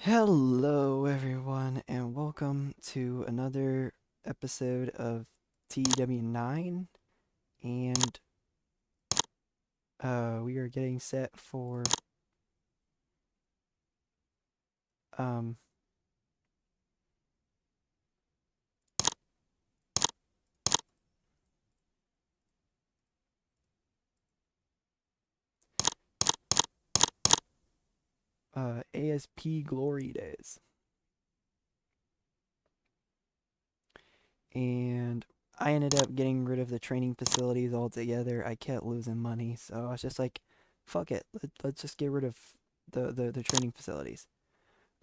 Hello, everyone, and welcome to another episode of TW9. And we are getting set for um ASP Glory Days. And I ended up getting rid of the training facilities altogether. I kept losing money, so I was just like, "Fuck it, let's just get rid of the training facilities."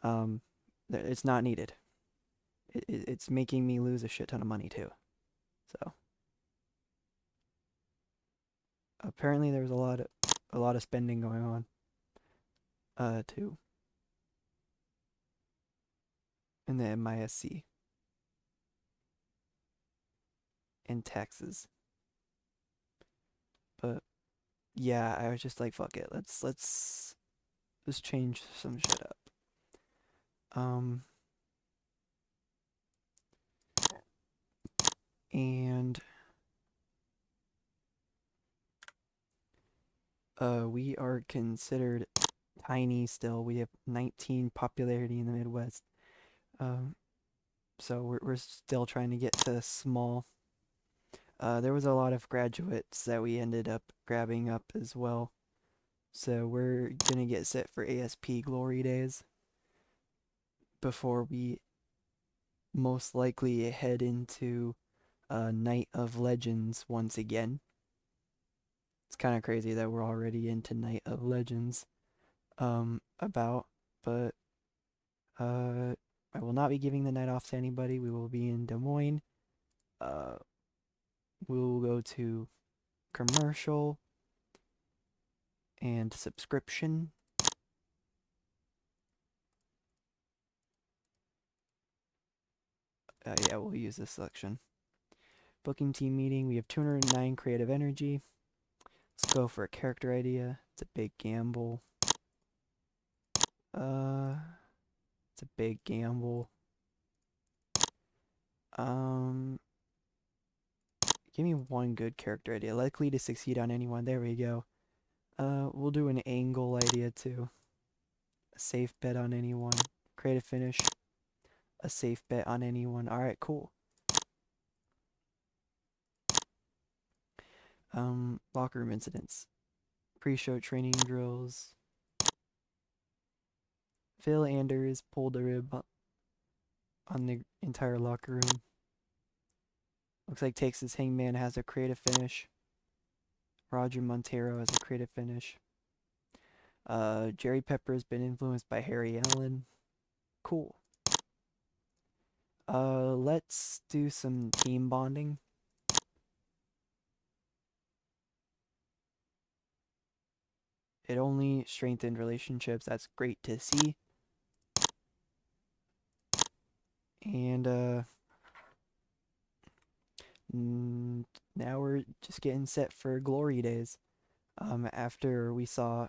Um, it's not needed. It's making me lose a shit ton of money too. So apparently there was a lot of spending going on too in the MISC and taxes. But yeah, I was just like, fuck it, let's just change some shit up. Um and we are considered tiny still. We have 19 popularity in the Midwest. Um so we're still trying to get to small. There was a lot of graduates that we ended up grabbing up as well. So we're gonna get set for ASP Glory Days before we most likely head into Night of Legends once again. It's kind of crazy that we're already into Night of Legends about, but uh, I will not be giving the night off to anybody. We will be in Des Moines. Uh, we will go to commercial and subscription. Yeah, we'll use this selection. Booking team meeting. We have 209 creative energy. Let's go for a character idea. It's a big gamble. Uh, it's a big gamble. Um, Give me one good character idea. Likely to succeed on anyone. There we go. We'll do an angle idea too. A safe bet on anyone. Create a finish. A safe bet on anyone. Alright, cool. Locker room incidents. Pre-show training drills. Phil Anders pulled a rib on the entire locker room. Looks like Texas Hangman has a creative finish. Roger Montero has a creative finish. Jerry Pepper's been influenced by Harry Allen. Cool. Let's do some team bonding. It only strengthened relationships. That's great to see. And now we're just getting set for Glory Days. After we saw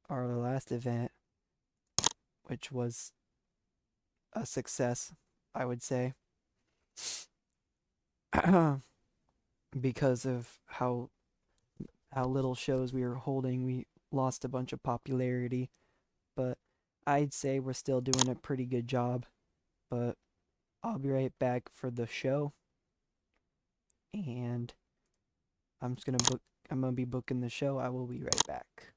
our last event, which was a success, I would say, because of how little shows we were holding, we lost a bunch of popularity. But I'd say we're still doing a pretty good job. But I'll be right back for the show, and I'm just gonna book. I'm gonna be booking the show. I will be right back.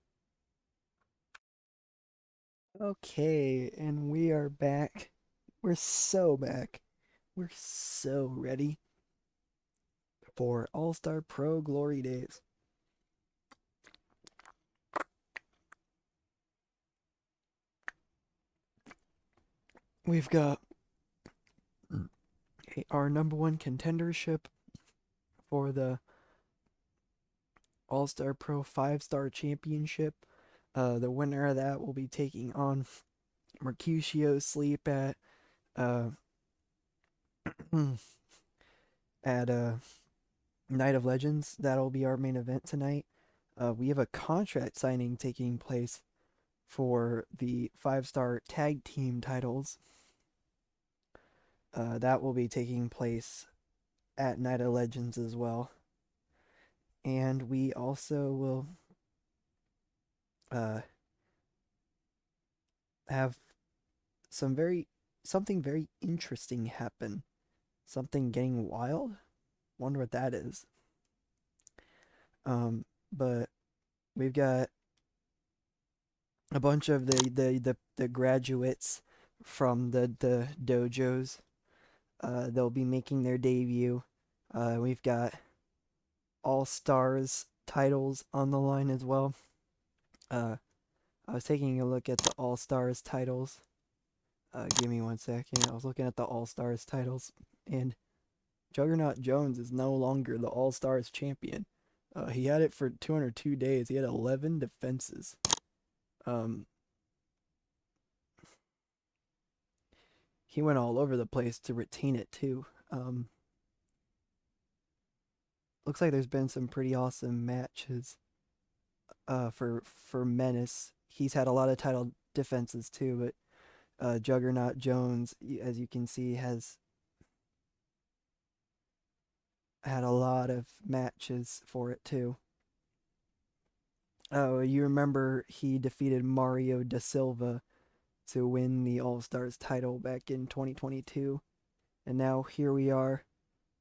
Okay, and we are back. We're so back. We're so ready for All Star Pro Glory Days. We've got our number one contendership for the All Star Pro 5-Star Championship. The winner of that will be taking on Mercutio Sleep uh at Night of Legends. That'll be our main event tonight. We have a contract signing taking place for the 5-star tag team titles. That will be taking place at Night of Legends as well. And we also will uh, have something very interesting happen. Something getting wild. Wonder what that is. But we've got a bunch of the graduates from the dojos. They'll be making their debut. We've got All Stars titles on the line as well. Uh, I was taking a look at the All Stars titles. Give me 1 second. I was looking at the All Stars titles, and Juggernaut Jones is no longer the All Stars champion. He had it for 202 days. He had 11 defenses. Um, he went all over the place to retain it too. Looks like there's been some pretty awesome matches. For Menace, he's had a lot of title defenses too, but Juggernaut Jones, as you can see, has had a lot of matches for it too. Oh, you remember he defeated Mario da Silva to win the All Stars title back in 2022, and now here we are,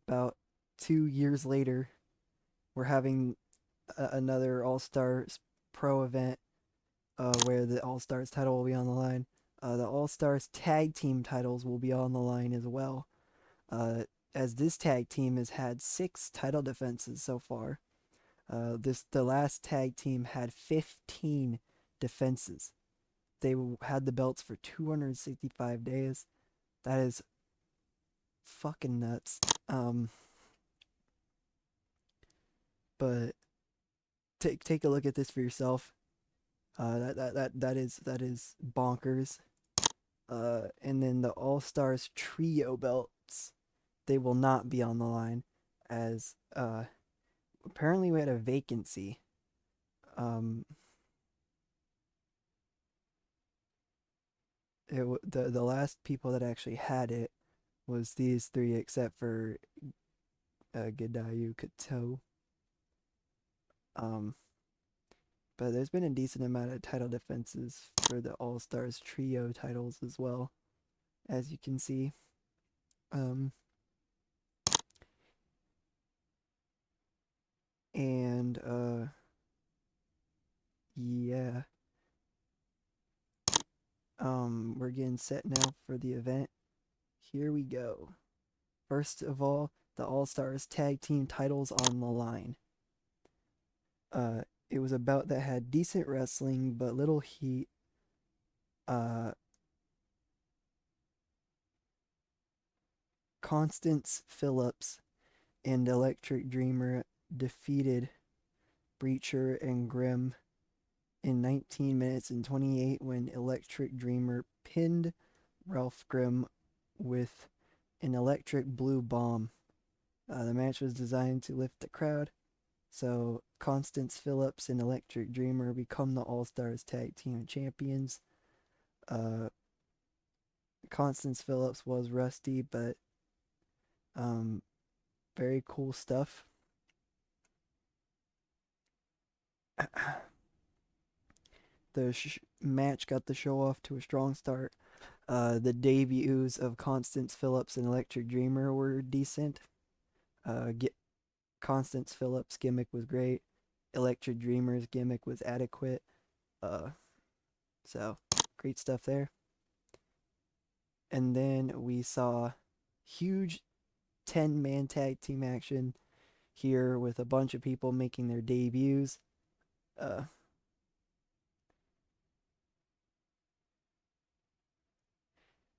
about 2 years later. We're having another All Stars Pro event where the All Stars title will be on the line. The All Stars tag team titles will be on the line as well, as this tag team has had 6 title defenses so far. The last tag team had 15 defenses. They had the belts for 265 days. That is fucking nuts. But take a look at this for yourself. That is bonkers. And then the All Stars trio belts, they will not be on the line, as apparently we had a vacancy. Um, the last people that actually had it was these 3, except for Gadayu Kato. Um, but there's been a decent amount of title defenses for the All Stars trio titles as well, as you can see. Um, and yeah. We're getting set now for the event. Here we go. First of all, the All Stars tag team titles on the line. It was a bout that had decent wrestling but little heat. Constance Phillips and Electric Dreamer defeated Breacher and Grimm in 19 minutes and 28 when Electric Dreamer pinned Ralph Grimm with an electric blue bomb. The match was designed to lift the crowd, so Constance Phillips and Electric Dreamer become the All Stars Tag Team Champions. Uh, Constance Phillips was rusty, but very cool stuff. The match got the show off to a strong start. The debuts of Constance Phillips and Electric Dreamer were decent. Constance Phillips' gimmick was great. Electric Dreamer's gimmick was adequate. Uh, so great stuff there. And then we saw huge 10-man tag team action here with a bunch of people making their debuts.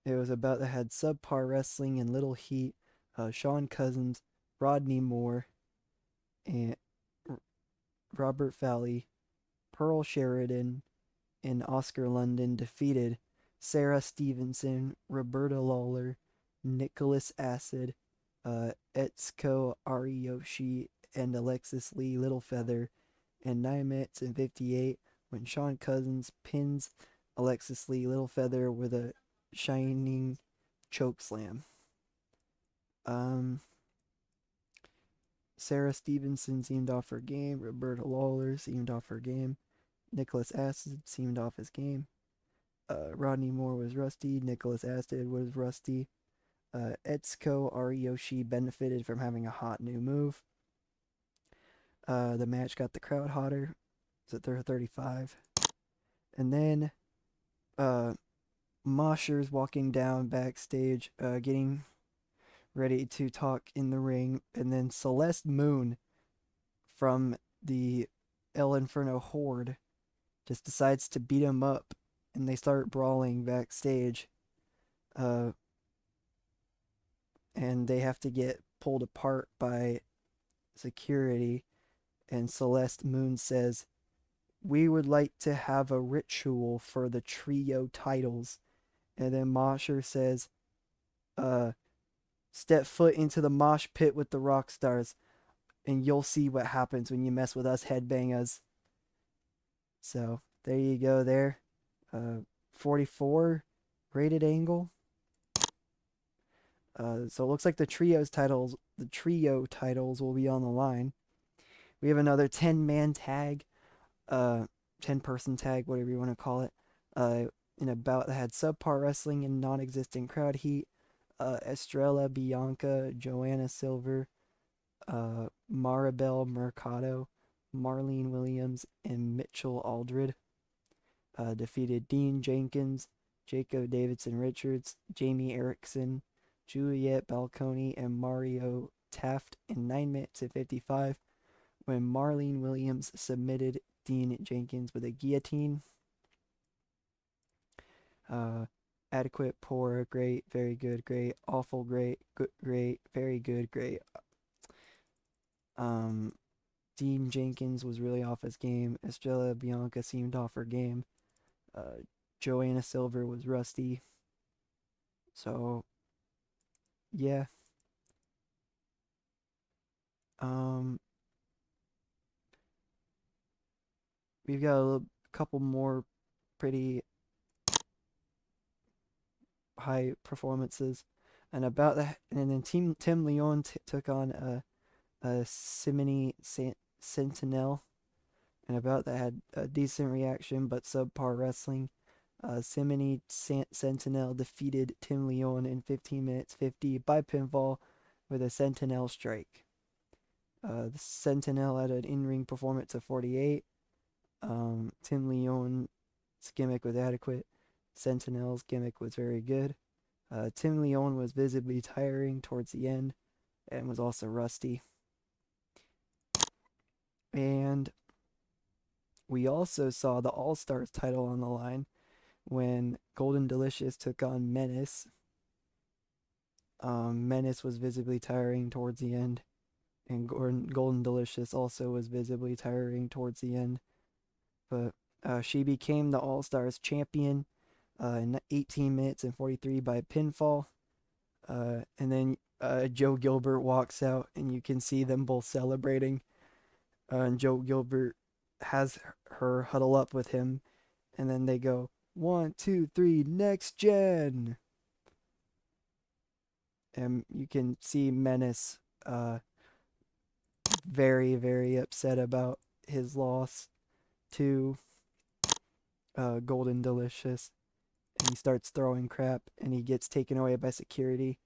It was about that had subpar wrestling and little heat. Sean Cousins, Rodney Moore, and Robert Valley, Pearl Sheridan, and Oscar London defeated Sarah Stevenson, Roberta Lawler, Nicholas Acid, Etsuko Ariyoshi, and Alexis Lee Littlefeather in 9 minutes and 58 when Sean Cousins pins Alexis Lee Littlefeather with a shining choke slam. Um, Sarah Stevenson seemed off her game. Roberta Lawler seemed off her game. Nicholas Acid seemed off his game. Rodney Moore was rusty. Nicholas Acid was rusty. Etsuko Ariyoshi benefited from having a hot new move. The match got the crowd hotter. It's at 35. And then Mosher's walking down backstage, getting ready to talk in the ring. And then Celeste Moon from the El Inferno Horde just decides to beat him up. And they start brawling backstage. And they have to get pulled apart by security. And Celeste Moon says, "We would like to have a ritual for the trio titles." And then Mosher says, "Step foot into the mosh pit with the rock stars, and you'll see what happens when you mess with us headbangers." So there you go there. 44 rated angle. So it looks like the trio titles will be on the line. We have another 10-man tag, 10-person tag, whatever you want to call it, in a bout that had subpar wrestling and non-existent crowd heat. Estrella Bianca, Joanna Silver, Maribel Mercado, Marlene Williams, and Mitchell Aldred defeated Dean Jenkins, Jacob Davidson Richards, Jamie Erickson, Juliet Balconi, and Mario Taft in 9 minutes and 55 when Marlene Williams submitted Dean Jenkins with a guillotine. Adequate, poor, great, very good, great, awful, great, good, great, very good, great. Dean Jenkins was really off his game. Estrella Bianca seemed off her game. Joanna Silver was rusty. So, yeah. We've got a couple more pretty high performances, and about that, and then Tim Leon took on a Simony Sentinel, and about that had a decent reaction but subpar wrestling. Simony Sentinel defeated Tim Leon in 15 minutes 50 by pinfall with a Sentinel strike. The Sentinel had an in-ring performance of 48. Tim Leon's gimmick was adequate. Sentinel's gimmick was very good. Tim Leon was visibly tiring towards the end and was also rusty. And we also saw the All Stars title on the line when Golden Delicious took on Menace. Menace was visibly tiring towards the end, and Golden Delicious also was visibly tiring towards the end. But she became the All Stars champion in 18 minutes and 43 by pinfall. And then Joe Gilbert walks out, and you can see them both celebrating. And Joe Gilbert has her huddle up with him, and then they go 1, 2, 3, next gen. And you can see Menace very, very upset about his loss to Golden Delicious. And he starts throwing crap, and he gets taken away by security.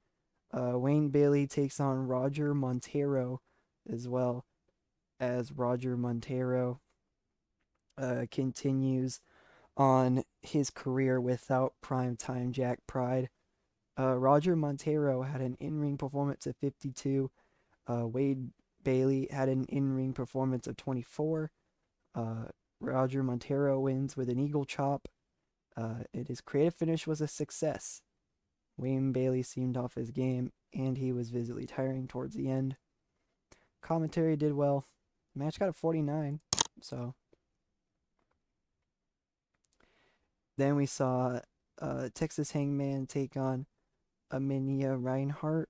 Wayne Bailey takes on Roger Montero as well, as Roger Montero continues on his career without primetime Jack Pride. Roger Montero had an in-ring performance of 52. Wade Bailey had an in-ring performance of 24. Roger Montero wins with an eagle chop. His creative finish was a success. Wayne Bailey seemed off his game, and he was visibly tiring towards the end. Commentary did well. The match got a 49, so. Then we saw Texas Hangman take on Aminia Reinhardt.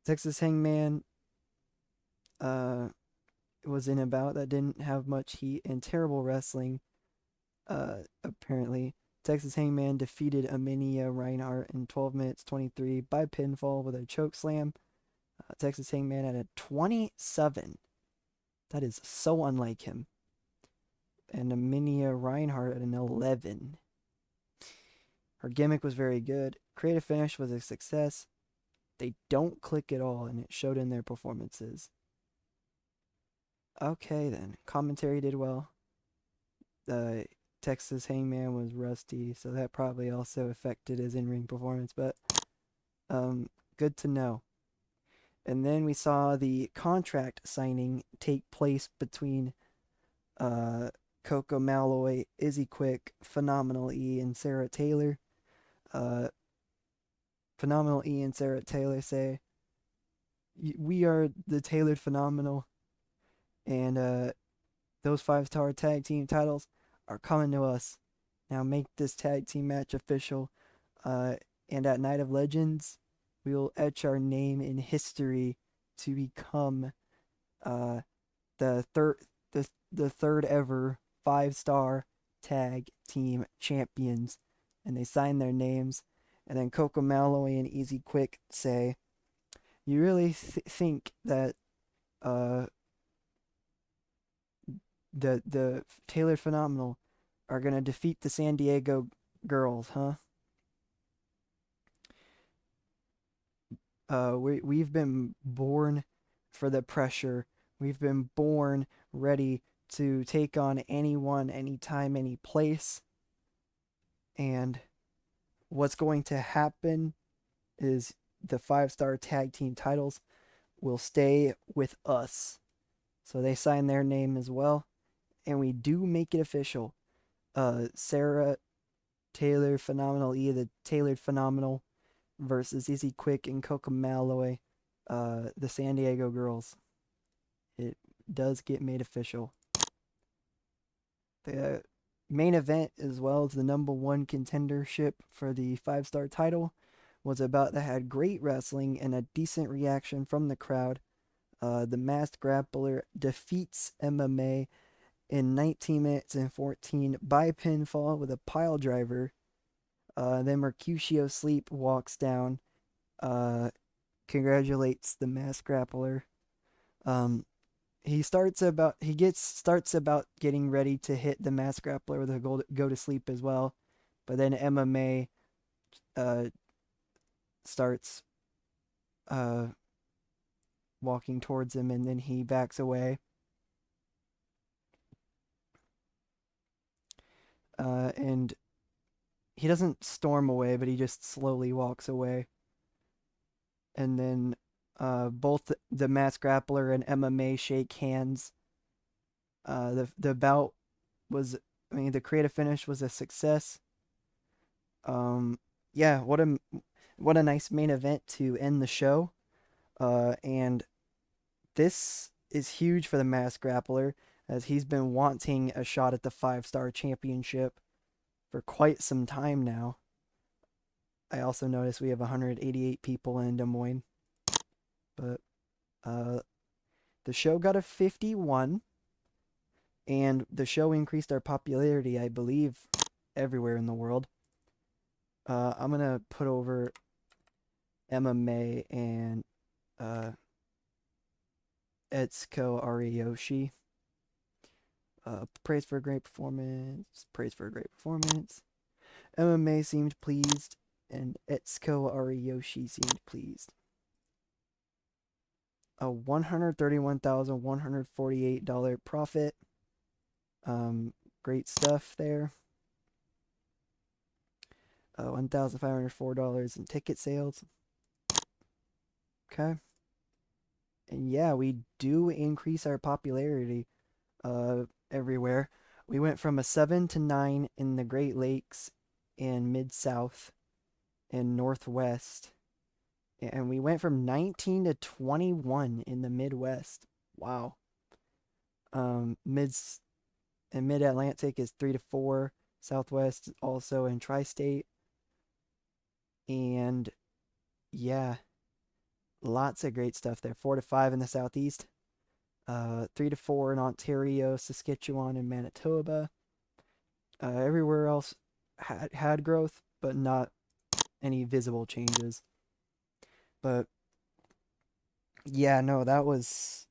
Texas Hangman was in a bout that didn't have much heat and terrible wrestling. Apparently, Texas Hangman defeated Wmma Reinhardt in 12 minutes 23 by pinfall with a choke slam. Texas Hangman at a 27. That is so unlike him. And Wmma Reinhardt at an 11. Her gimmick was very good. Creative finish was a success. They don't click at all, and it showed in their performances. Okay, then. Commentary did well. The Texas Hangman was rusty, so that probably also affected his in-ring performance, but good to know. And then we saw the contract signing take place between Coco Malloy, Izzy Quick, Phenomenal E, and Sarah Taylor. Phenomenal E and Sarah Taylor say, "We are the Tailored Phenomenal, and those 5-star tag team titles are coming to us. Now make this tag team match official. And at Night of Legends, we will etch our name in history to become the third ever 5-star tag team champions." And they sign their names. And then Coco Malloy and Easy Quick say, "You really think that the Taylor Phenomenal are gonna defeat the San Diego girls, huh? We've been born for the pressure. We've been born ready to take on anyone, anytime, any place. And what's going to happen is the 5-star tag team titles will stay with us." So they sign their name as well, and we do make it official. Sarah Taylor Phenomenal E, the Tailored Phenomenal, versus Izzy Quick and Coco Malloy, the San Diego girls. It does get made official. The main event, as well as the number one contendership for the 5-star title, was about that had great wrestling and a decent reaction from the crowd. The Masked Grappler defeats MMA in 19 minutes and 14 by pinfall with a pile driver. Then Mercutio Sleep walks down, congratulates the Masked Grappler. He starts about getting ready to hit the Masked Grappler with a go to sleep as well, but then MMA starts walking towards him, and then he backs away. And he doesn't storm away, but he just slowly walks away. And then both the Masked Grappler and MMA shake hands. The bout was, I mean, the creative finish was a success. Yeah, what a nice main event to end the show. And this is huge for the Masked Grappler, as he's been wanting a shot at the 5-star championship for quite some time now. I also noticed we have 188 people in Des Moines. But the show got a 51, and the show increased our popularity, I believe, everywhere in the world. I'm going to put over MMA and Etsuko Ariyoshi. Praise for a great performance. Praise for a great performance. MMA seemed pleased, and Etsuko Ariyoshi seemed pleased. A $131,148 profit. Great stuff there. $1,504 in ticket sales. Okay. And yeah, we do increase our popularity everywhere. We went from a 7 to 9 in the Great Lakes and Mid-South and Northwest. And we went from 19 to 21 in the Midwest. Wow. Mid-Atlantic is 3 to 4. Southwest also in Tri-State. And yeah, lots of great stuff there. 4 to 5 in the Southeast. 3 to 4 in Ontario, Saskatchewan, and Manitoba. Everywhere else had growth, but not any visible changes. But yeah, no, that was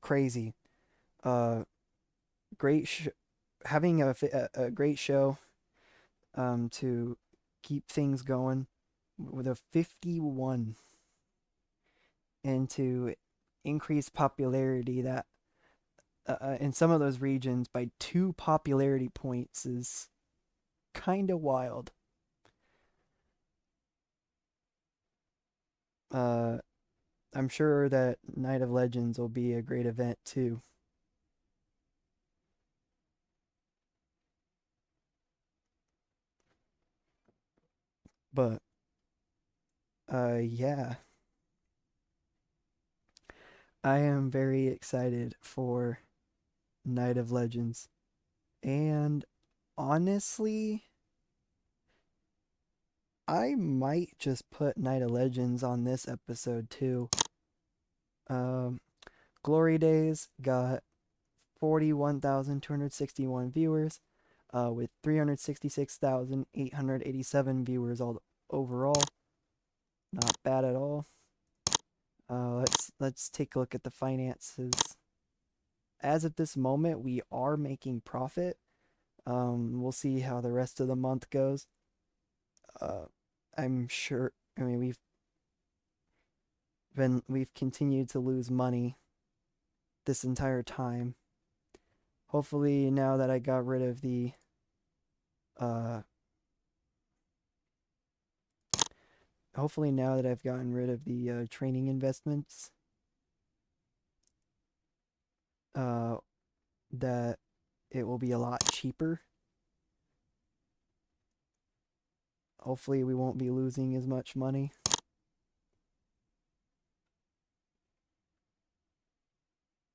crazy. Uh, great having a great show to keep things going with a 51 and to increase popularity that in some of those regions by 2 popularity points is kind of wild. Uh, I'm sure that Night of Legends will be a great event too. But yeah, I am very excited for Night of Legends. And honestly, I might just put Night of Legends on this episode too. Um, Glory Days got 41,261 viewers, with 366,887 viewers all overall. Not bad at all. Let's take a look at the finances. As of this moment, we are making profit. We'll see how the rest of the month goes. Uh, I'm sure. I mean, we've continued to lose money this entire time. Hopefully, now that I got rid of the uh, hopefully now that I've gotten rid of the training investments, uh, that it will be a lot cheaper. Hopefully, we won't be losing as much money.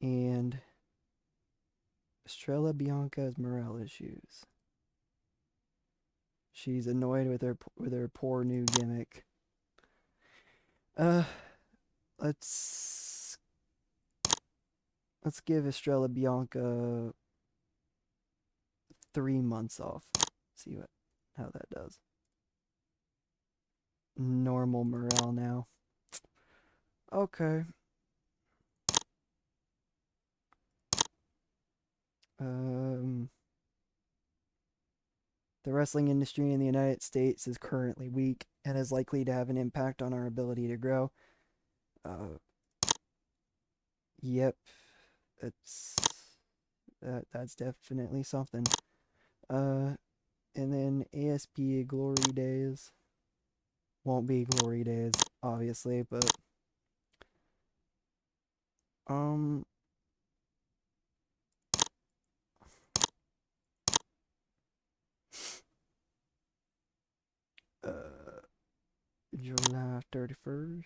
And Estrella Bianca has morale issues. She's annoyed with her poor new gimmick. Uh, let's let's give Estrella Bianca 3 months off. See what how that does. Normal morale now. Okay. Um, the wrestling industry in the United States is currently weak and is likely to have an impact on our ability to grow. Uh, yep, it's that's definitely something. Uh, and then ASP Glory Days won't be Glory Days, obviously, but um, uh, July 31st.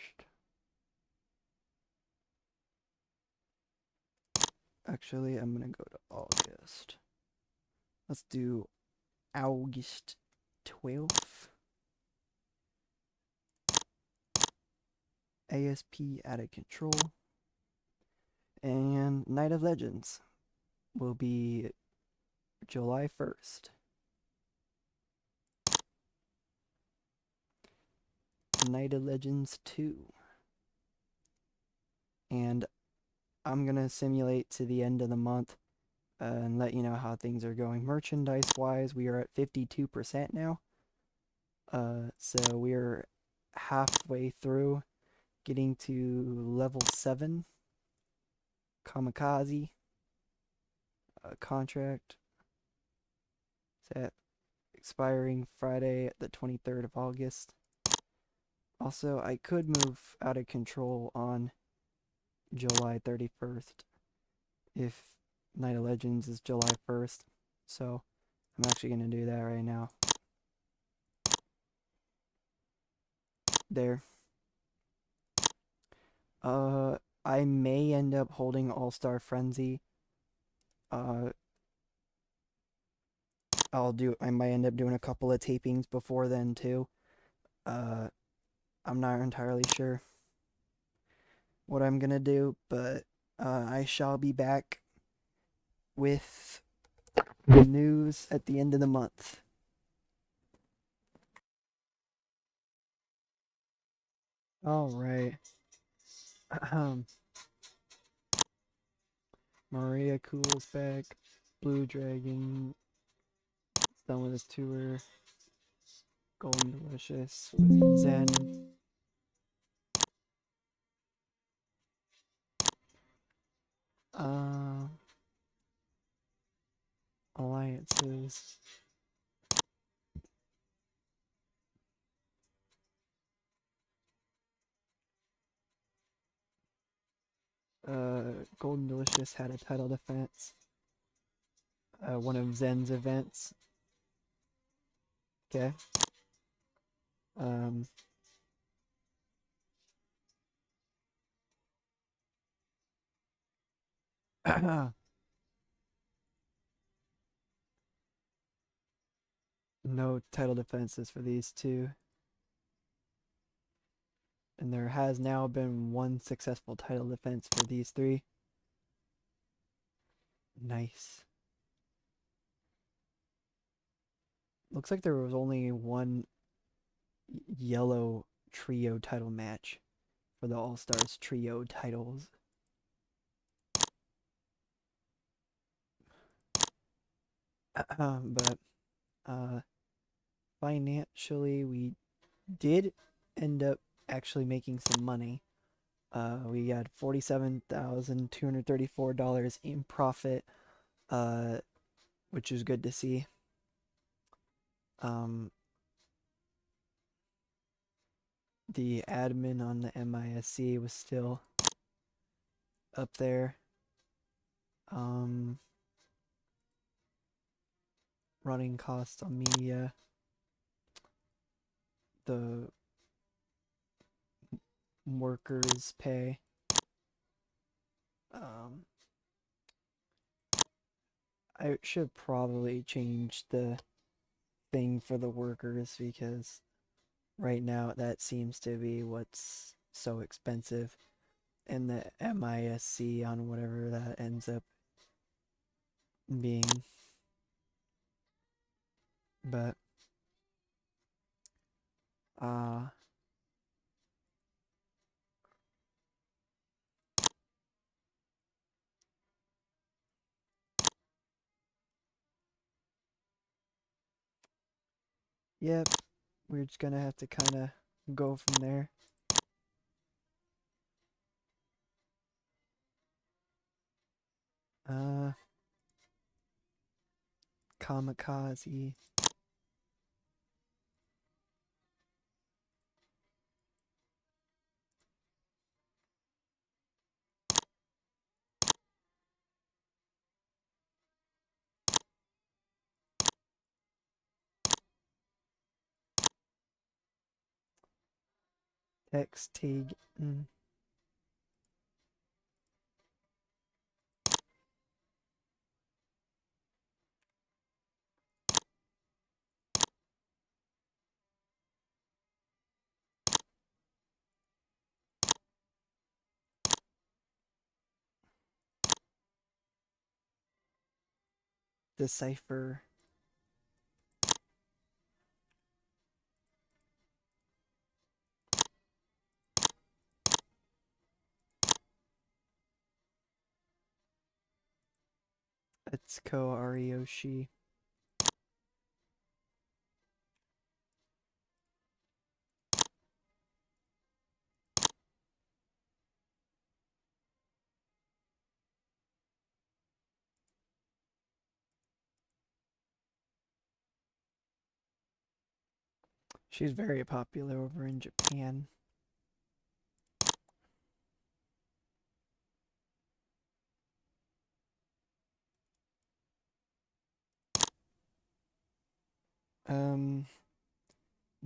Actually, I'm gonna go to August. Let's do August 12th. ASP out of control. And Night of Legends will be July 1st. Night of Legends 2. And I'm going to simulate to the end of the month and let you know how things are going. Merchandise wise, we are at 52% now. So we're halfway through getting to level 7. Kamikaze contract. Set expiring Friday, the 23rd of August. Also, I could move out of control on July 31st if Night of Legends is July 1st. So, I'm actually going to do that right now. There. I may end up holding All-Star Frenzy. Uh, I might end up doing a couple of tapings before then too. Uh, I'm not entirely sure what I'm gonna do, but I shall be back with the news at the end of the month. All right. Maria Cool's back. Blue Dragon done with his tour. Golden Delicious with Zen. Uh, Alliances. Golden Delicious had a title defense. One of Zen's events. Okay. Um, no title defenses for these two. And there has now been one successful title defense for these three. Nice. Looks like there was only one yellow trio title match for the All Stars trio titles. But financially, we did end up actually making some money. We got $47,234 in profit, which is good to see. The admin on the MISC was still up there. Running costs on media, the workers' pay. I should probably change the thing for the workers because right now that seems to be what's so expensive. And the MISC on whatever that ends up being. But yep, we're just gonna have to kind of go from there. Kamikaze. Textig. Decipher. Etsuko Ariyoshi. She's very popular over in Japan.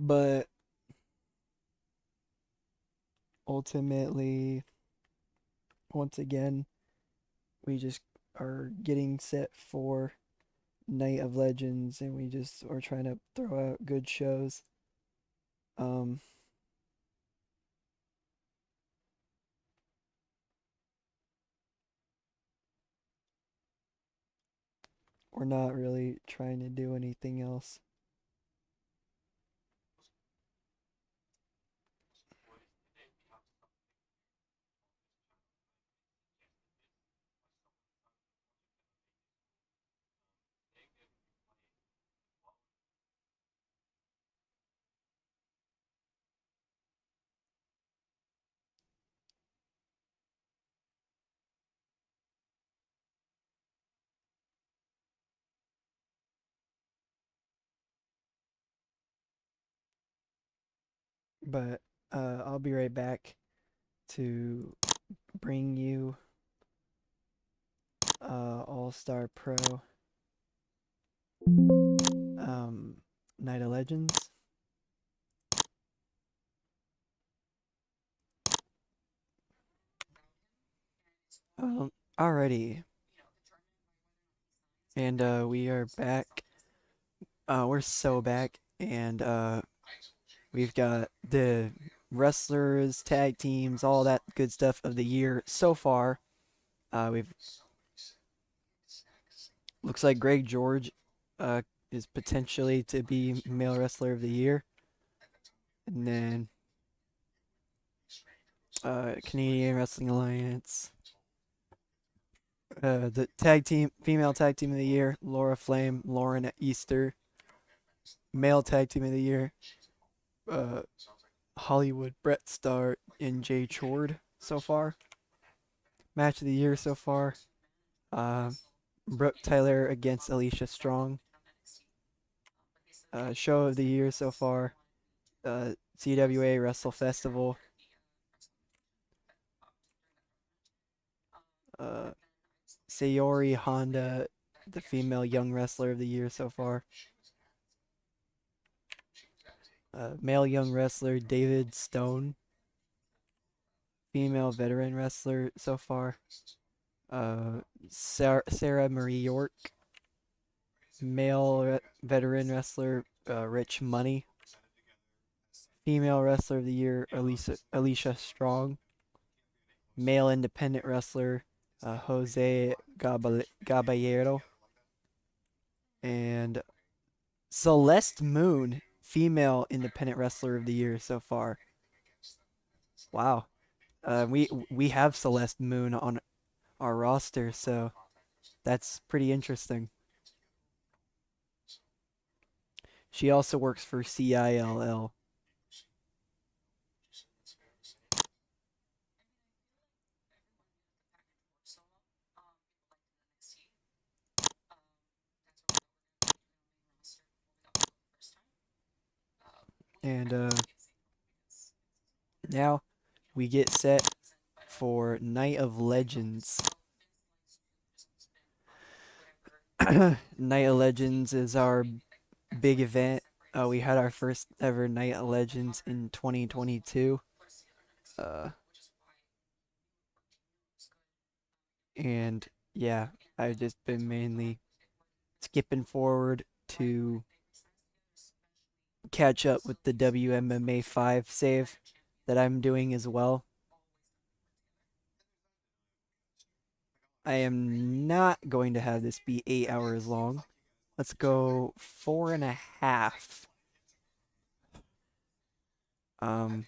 But ultimately, once again, we just are getting set for Night of Legends, and we just are trying to throw out good shows. Um, we're not really trying to do anything else. But I'll be right back to bring you All Star Pro um, Night of Legends. Alrighty, and we are back. We're so back, and we've got the wrestlers, tag teams, all that good stuff of the year so far. We've looks like Greg George uh, is potentially to be male wrestler of the year, and then Canadian Wrestling Alliance, the tag team, female tag team of the year, Laura Flame, Lauren Easter, male tag team of the year, uh, Hollywood Brett Starr and Jay Chord so far. Match of the year so far, uh, Brooke Tyler against Alicia Strong. Show of the year so far, CWA Wrestle Festival. Uh, Sayori Honda, the female young wrestler of the year so far. Male young wrestler David Stone, female veteran wrestler so far. Sarah Marie York, male veteran wrestler Rich Money. Female wrestler of the year Alicia Strong. Male independent wrestler Jose Caballero. And Celeste Moon, female independent wrestler of the year so far. Wow. We have Celeste Moon on our roster, so that's pretty interesting. She also works for CILL. And now we get set for Night of Legends. Night of Legends is our big event. We had our first ever Night of Legends in 2022. Uh, and yeah, I've just been mainly skipping forward to catch up with the WMMA 5 save that I'm doing as well. I am not going to have this be 8 hours long. Let's go 4.5. Um,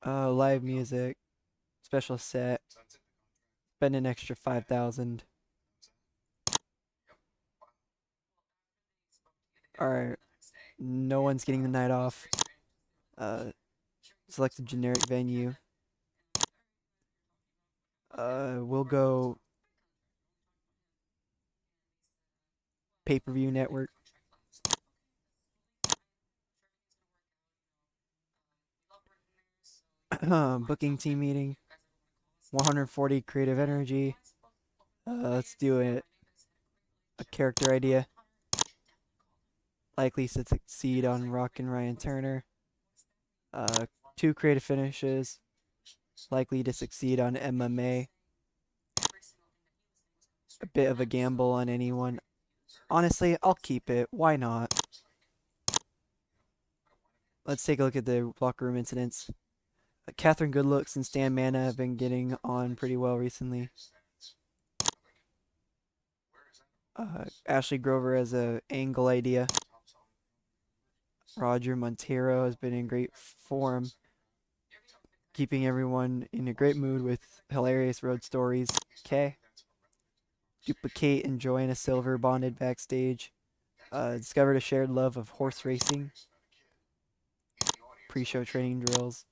live music, special set, spend an extra 5,000. Alright, no one's getting the night off. Uh, select a generic venue. We'll go pay-per-view network. Booking team meeting. 140 creative energy. Let's do it. A character idea. Likely to succeed on Rock and Ryan Turner. Uh, 2 creative finishes. Likely to succeed on MMA. A bit of a gamble on anyone. Honestly, I'll keep it. Why not? Let's take a look at the locker room incidents. Catherine Goodlooks and Stan Mana have been getting on pretty well recently. Ashley Grover has a angle idea. Roger Montero has been in great form, keeping everyone in a great mood with hilarious road stories. Okay. Duplicate and Joanna Silver bonded backstage. Discovered a shared love of horse racing, pre-show training drills,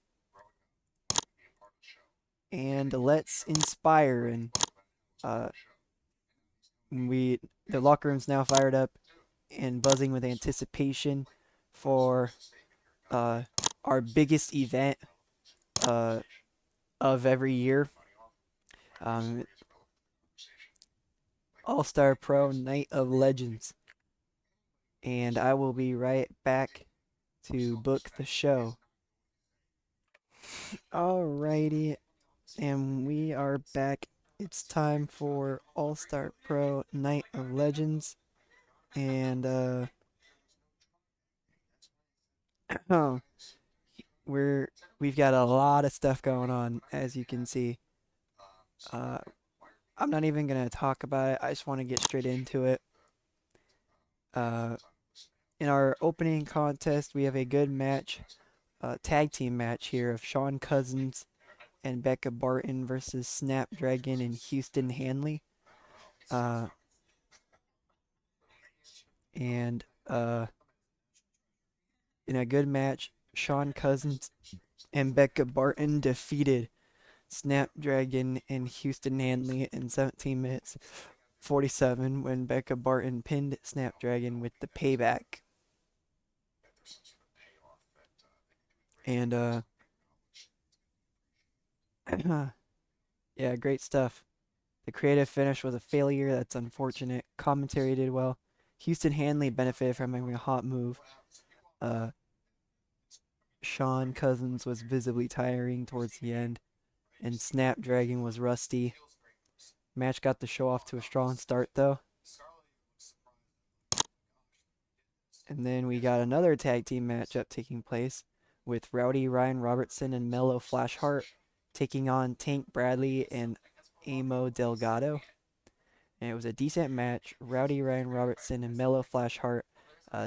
and let's inspire. And uh, the locker room's now fired up and buzzing with anticipation for uh, our biggest event uh, of every year. Um, All-Star Pro Night of Legends. And I will be right back to book the show. Alrighty, and we are back. It's time for All-Star Pro Night of Legends. And oh, we've got a lot of stuff going on, as you can see. Uh, I'm not even gonna talk about it. I just want to get straight into it. Uh, in our opening contest, we have a good match, tag team match here of Sean Cousins and Becca Barton versus Snapdragon and Houston Hanley. Uh, and in a good match, Sean Cousins and Becca Barton defeated Snapdragon and Houston Hanley in 17 minutes 47 when Becca Barton pinned Snapdragon with the payback. And yeah, great stuff. The creative finish was a failure. That's unfortunate. Commentary did well. Houston Hanley benefited from having a hot move. Uh, Sean Cousins was visibly tiring towards the end, and Snapdragon was rusty. Match got the show off to a strong start though. And then we got another tag team matchup taking place with Rowdy Ryan Robertson and Mello Flashheart taking on Tank Bradley and Amo Delgado. And it was a decent match. Rowdy Ryan Robertson and Mello Flashheart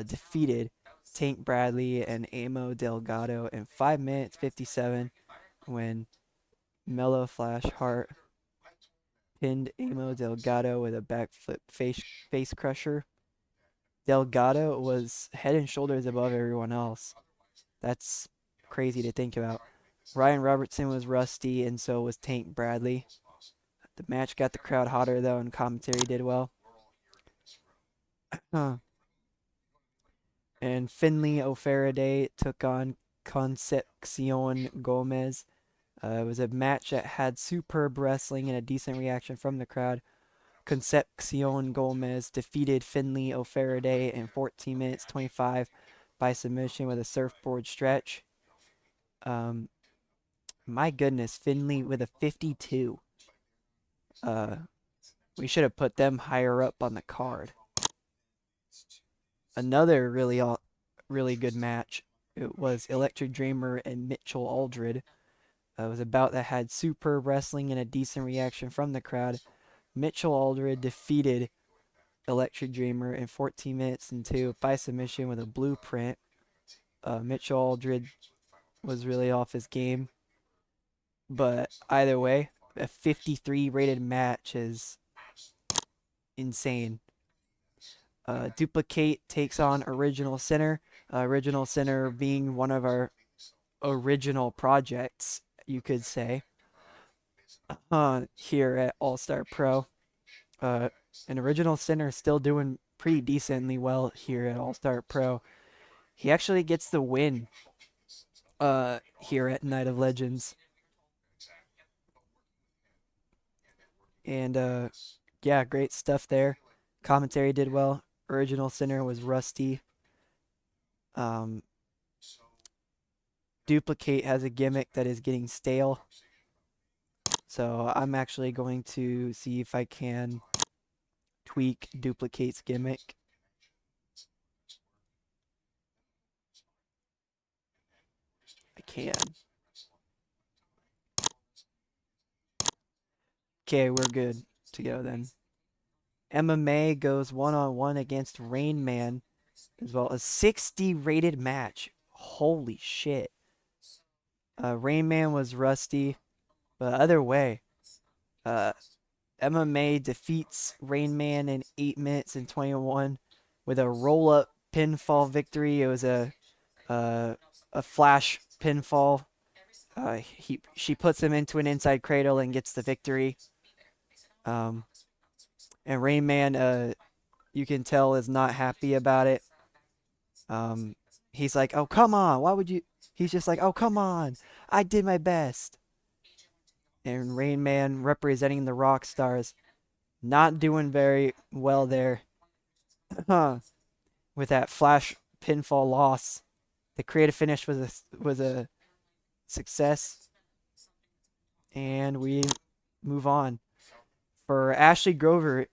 defeated Tank Bradley and Amo Delgado in 5 minutes 57 when Mello Flashheart pinned Amo Delgado with a backflip face crusher. Delgado was head and shoulders above everyone else. That's crazy to think about. Ryan Robertson was rusty, and so was Tank Bradley. The match got the crowd hotter, though, and commentary did well. And Finley O'Faraday took on Concepcion Gomez. It was a match that had superb wrestling and a decent reaction from the crowd. Concepcion Gomez defeated Finley O'Faraday in 14 minutes 25 by submission with a surfboard stretch. My goodness, Finley with a 52. We should have put them higher up on the card. Another really good match. It was Electric Dreamer and Mitchell Aldred. It was a bout that had superb wrestling and a decent reaction from the crowd. Mitchell Aldred defeated Electric Dreamer in 14 minutes and 2 by submission with a blueprint. Mitchell Aldred was really off his game. But either way, a 53 rated match is insane. Duplicate takes on Original Sinner. Original Sinner being one of our original projects, you could say, here at All Star Pro. And Original Sinner is still doing pretty decently well here at All Star Pro. He actually gets the win here at Night of Legends. And yeah, great stuff there. Commentary did well. Original Sinner was rusty. Duplicate has a gimmick that is getting stale. So I'm actually going to see if I can tweak Duplicate's gimmick. I can. Okay, we're good to go then. MMA goes one-on-one against Rain Man as well. A 60 rated match. Holy shit. Rain Man was rusty, but other way. Uh, MMA defeats Rain Man in 8 minutes and 21 with a roll-up pinfall victory. It was a flash pinfall. She puts him into an inside cradle and gets the victory. Um, and Rain Man, you can tell, is not happy about it. He's like, "Oh come on, why would you?" He's just like, "Oh come on, I did my best." And Rain Man representing the Rock Stars, not doing very well there. With that flash pinfall loss, the creative finish was a success, and we move on. For Ashley Grover,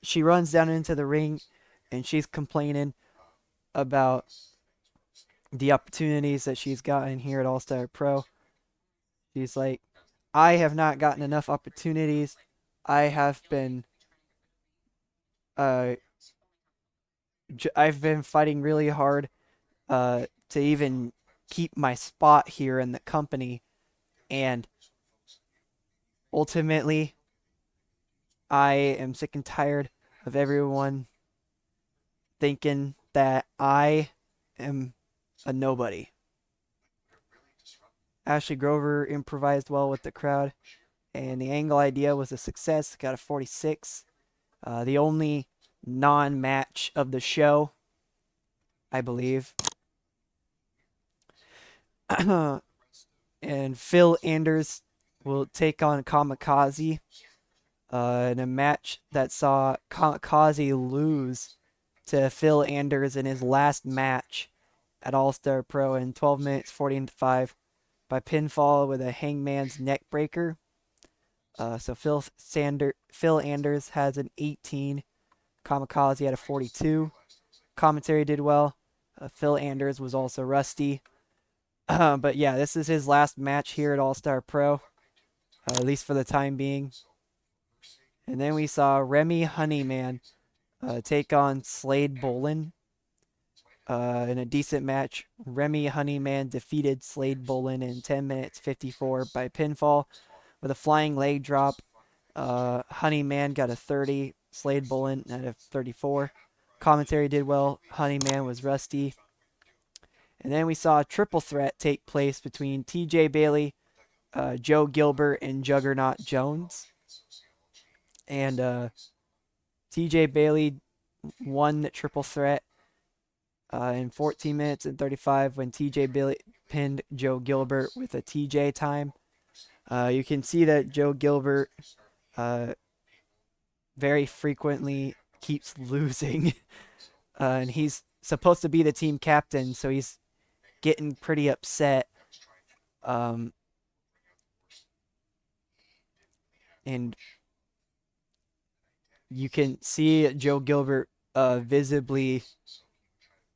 she runs down into the ring, and she's complaining about the opportunities that she's gotten here at All Star Pro. She's like, I have not gotten enough opportunities. I have been, uh, I've been fighting really hard, to even keep my spot here in the company, and ultimately, I am sick and tired of everyone thinking that I am a nobody. Ashley Grover improvised well with the crowd, and the angle idea was a success. Got a 46. The only non-match of the show, I believe. And Phil Anders will take on Kamikaze, in a match that saw Kamikaze lose to Phil Anders in his last match at All Star Pro in 12 minutes 14-5 by pinfall with a Hangman's neck breaker. So Phil Anders has an 18. Kamikaze had a 42. Commentary did well. Phil Anders was also rusty. But yeah, this is his last match here at All Star Pro, at least for the time being. And then we saw Remy Honeyman take on Slade Bolin in a decent match. Remy Honeyman defeated Slade Bolin in 10 minutes 54 by pinfall with a flying leg drop. Honeyman got a 30. Slade Bolin had a 34. Commentary did well. Honeyman was rusty. And then we saw a triple threat take place between TJ Bailey, Joe Gilbert, and Juggernaut Jones. And TJ Bailey won the triple threat in 14 minutes and 35 when TJ Bailey pinned Joe Gilbert with a TJ time. You can see that Joe Gilbert very frequently keeps losing. And he's supposed to be the team captain, so he's getting pretty upset. And you can see Joe Gilbert visibly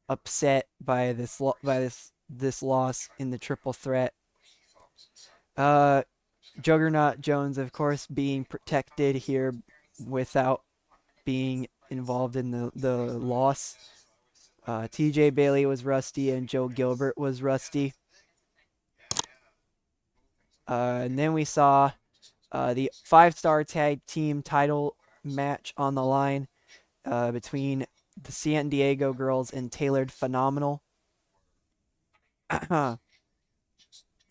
upset by this loss in the triple threat. Juggernaut Jones, of course, being protected here without being involved in the loss. TJ Bailey was rusty and Joe Gilbert was rusty. And then we saw the 5-star tag team title match on the line between the San Diego girls and Tailored Phenomenal. It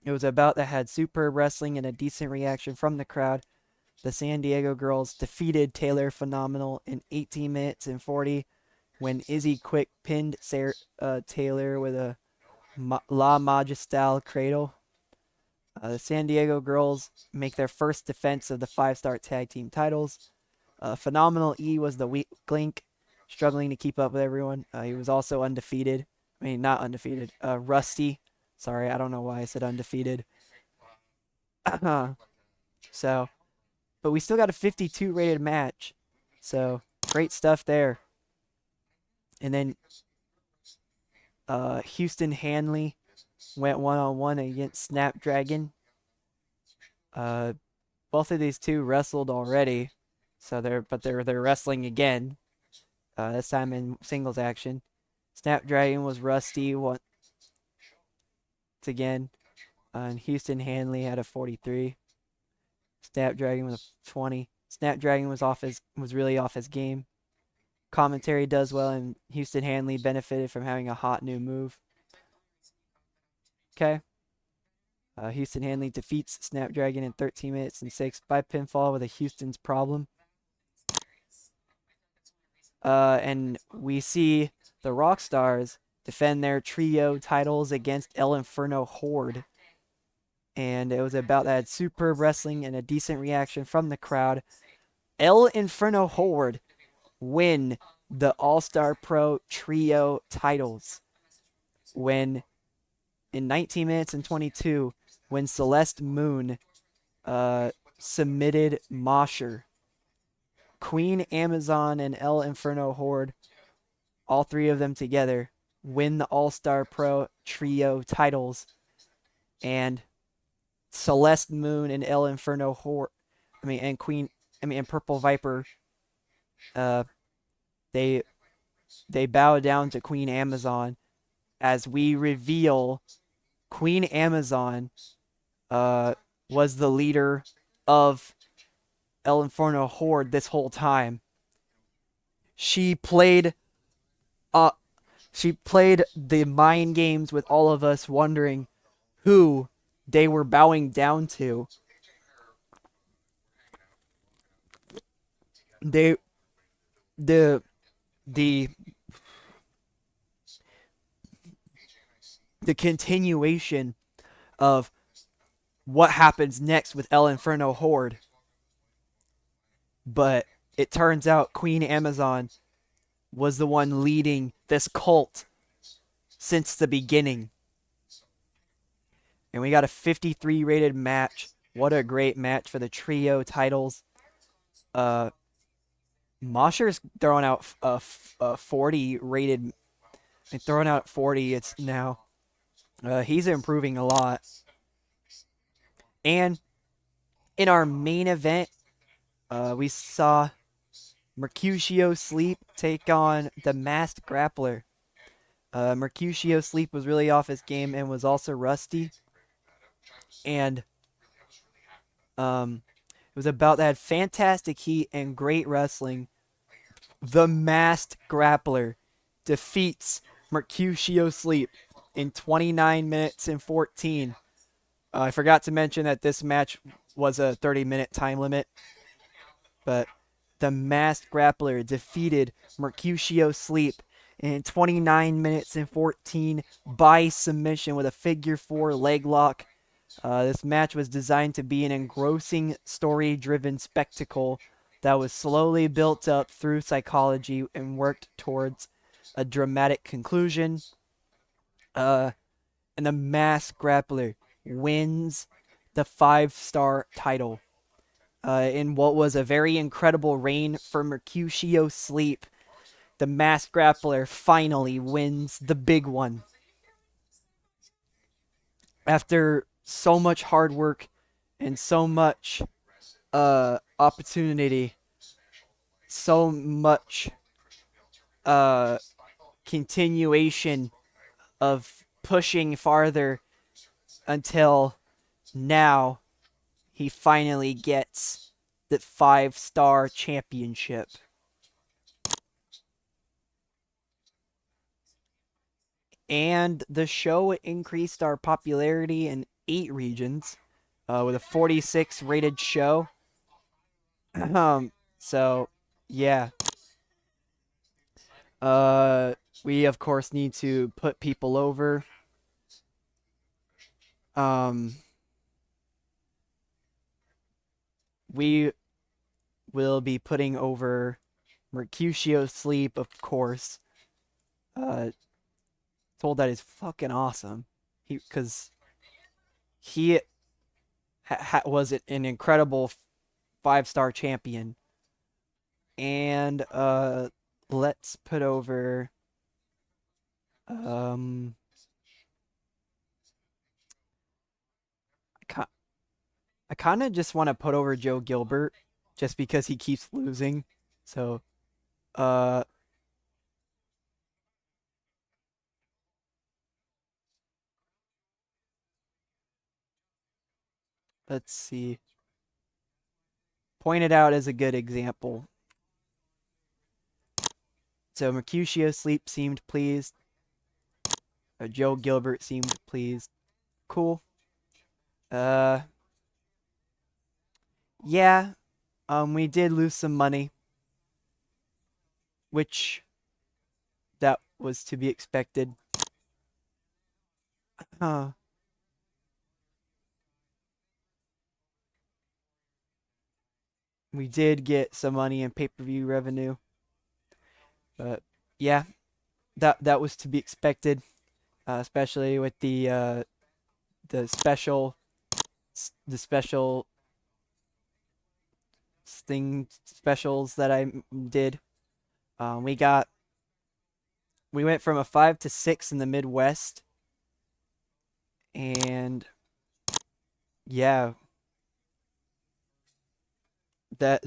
was a bout that had superb wrestling and a decent reaction from the crowd. The San Diego girls defeated Taylor Phenomenal in 18 minutes and 40 when Izzy Quick pinned Taylor with a La Magistral cradle. The San Diego girls make their first defense of the 5-star tag team titles. Phenomenal E was the weak link, struggling to keep up with everyone. He was also undefeated. I mean, not undefeated. Rusty. Sorry, I don't know why I said undefeated. So, but we still got a 52 rated match. So, great stuff there. And then Houston Hanley went one-on-one against Snapdragon. Both both of these two wrestled already, so they're wrestling again. This time in singles action. Snapdragon was Rusty once again, and Houston Hanley had a 43. Snapdragon with a 20. Snapdragon was really off his game. Commentary does well, and Houston Hanley benefited from having a hot new move. Okay. Houston Hanley defeats Snapdragon in 13 minutes and 6 by pinfall with a Houston's problem. And we see the Rockstars defend their trio titles against El Inferno Horde. And it was about that superb wrestling and a decent reaction from the crowd. El Inferno Horde win the All-Star Pro Trio titles when in 19 minutes and 22 when Celeste Moon submitted Mosher. Queen Amazon and El Inferno Horde, all three of them together, win the All-Star Pro Trio titles. And Celeste Moon and El Inferno Horde, and Purple Viper, they bow down to Queen Amazon as we reveal Queen Amazon was the leader of El Inferno Horde this whole time. She played the mind games with all of us, wondering who they were bowing down to. They the the the continuation of what happens next with El Inferno Horde. But it turns out Queen Amazon was the one leading this cult since the beginning. And we got a 53 rated match. What a great match for the trio titles. Mosher's throwing out a 40 rated. And throwing out 40, it's now. He's improving a lot. And in our main event, we saw Mercutio Sleep take on the Masked Grappler. Mercutio Sleep was really off his game and was also rusty. And it was about that fantastic heat and great wrestling. The Masked Grappler defeats Mercutio Sleep in 29 minutes and 14. I forgot to mention that this match was a 30-minute time limit. But the Masked Grappler defeated Mercutio Sleep in 29 minutes and 14 by submission with a figure 4 leg lock. This match was designed to be an engrossing, story-driven spectacle that was slowly built up through psychology and worked towards a dramatic conclusion. And the Masked Grappler wins the 5-star title. In what was a very incredible reign for Mercutio Sleep, the Masked Grappler finally wins the big one. After so much hard work and so much opportunity, so much continuation of pushing farther until now, he finally gets the 5-star championship. And the show increased our popularity in 8 regions with a 46 rated show. So, yeah. We, of course, need to put people over. We will be putting over Mercutio Sleep, of course. Told that is fucking awesome. Because he was an incredible 5-star champion. And let's put over I kind of just want to put over Joe Gilbert just because he keeps losing. So, uh, let's see. Pointed out as a good example. So Mercutio Sleep seemed pleased. Joe Gilbert seemed pleased. Cool. Uh, yeah. We did lose some money, which that was to be expected. Uh, we did get some money in pay-per-view revenue, but yeah, that was to be expected, especially with the the special thing specials that I did. Um, we got we went from a 5 to 6 in the Midwest, and yeah, that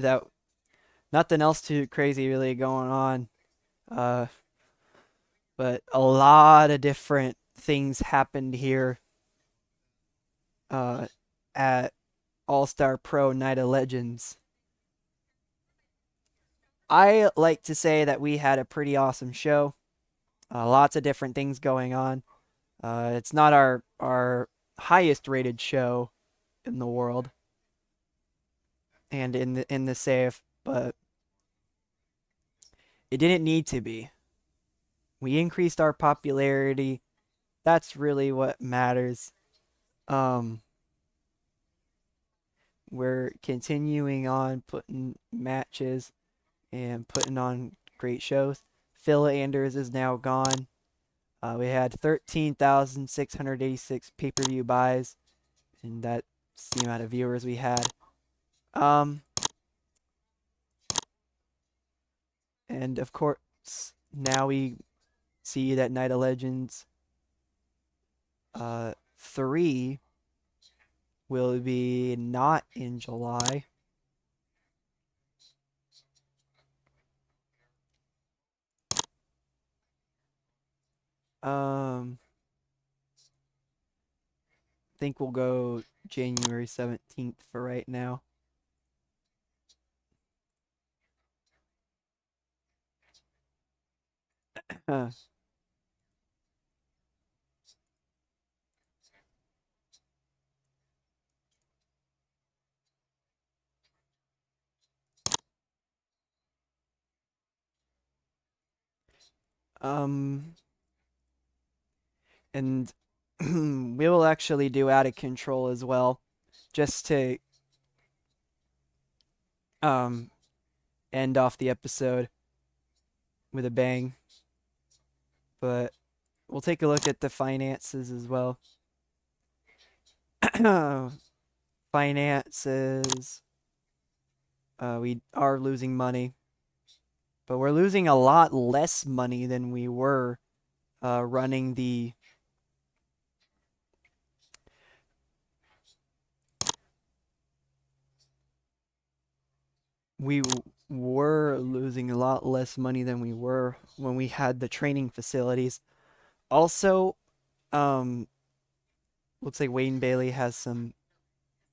nothing else too crazy really going on. Uh, but a lot of different things happened here. At All Star Pro Night of Legends. I like to say that we had a pretty awesome show. Lots of different things going on. It's not our highest rated show in the world and in the safe, but it didn't need to be. We increased our popularity. That's really what matters. Um, we're continuing on putting matches and putting on great shows. Phil Anders is now gone. We had 13,686 pay-per-view buys, and that's the amount of viewers we had. Um, and of course, now we see that Night of Legends 3 will be not in July. I think we'll go January 17th for right now. um, and we will actually do Out of Control as well, just to um end off the episode with a bang. But we'll take a look at the finances as well. Finances. We are losing money, but we're losing a lot less money than we were running the. We were losing a lot less money than we were when we had the training facilities. Also, um, looks like Wayne Bailey has some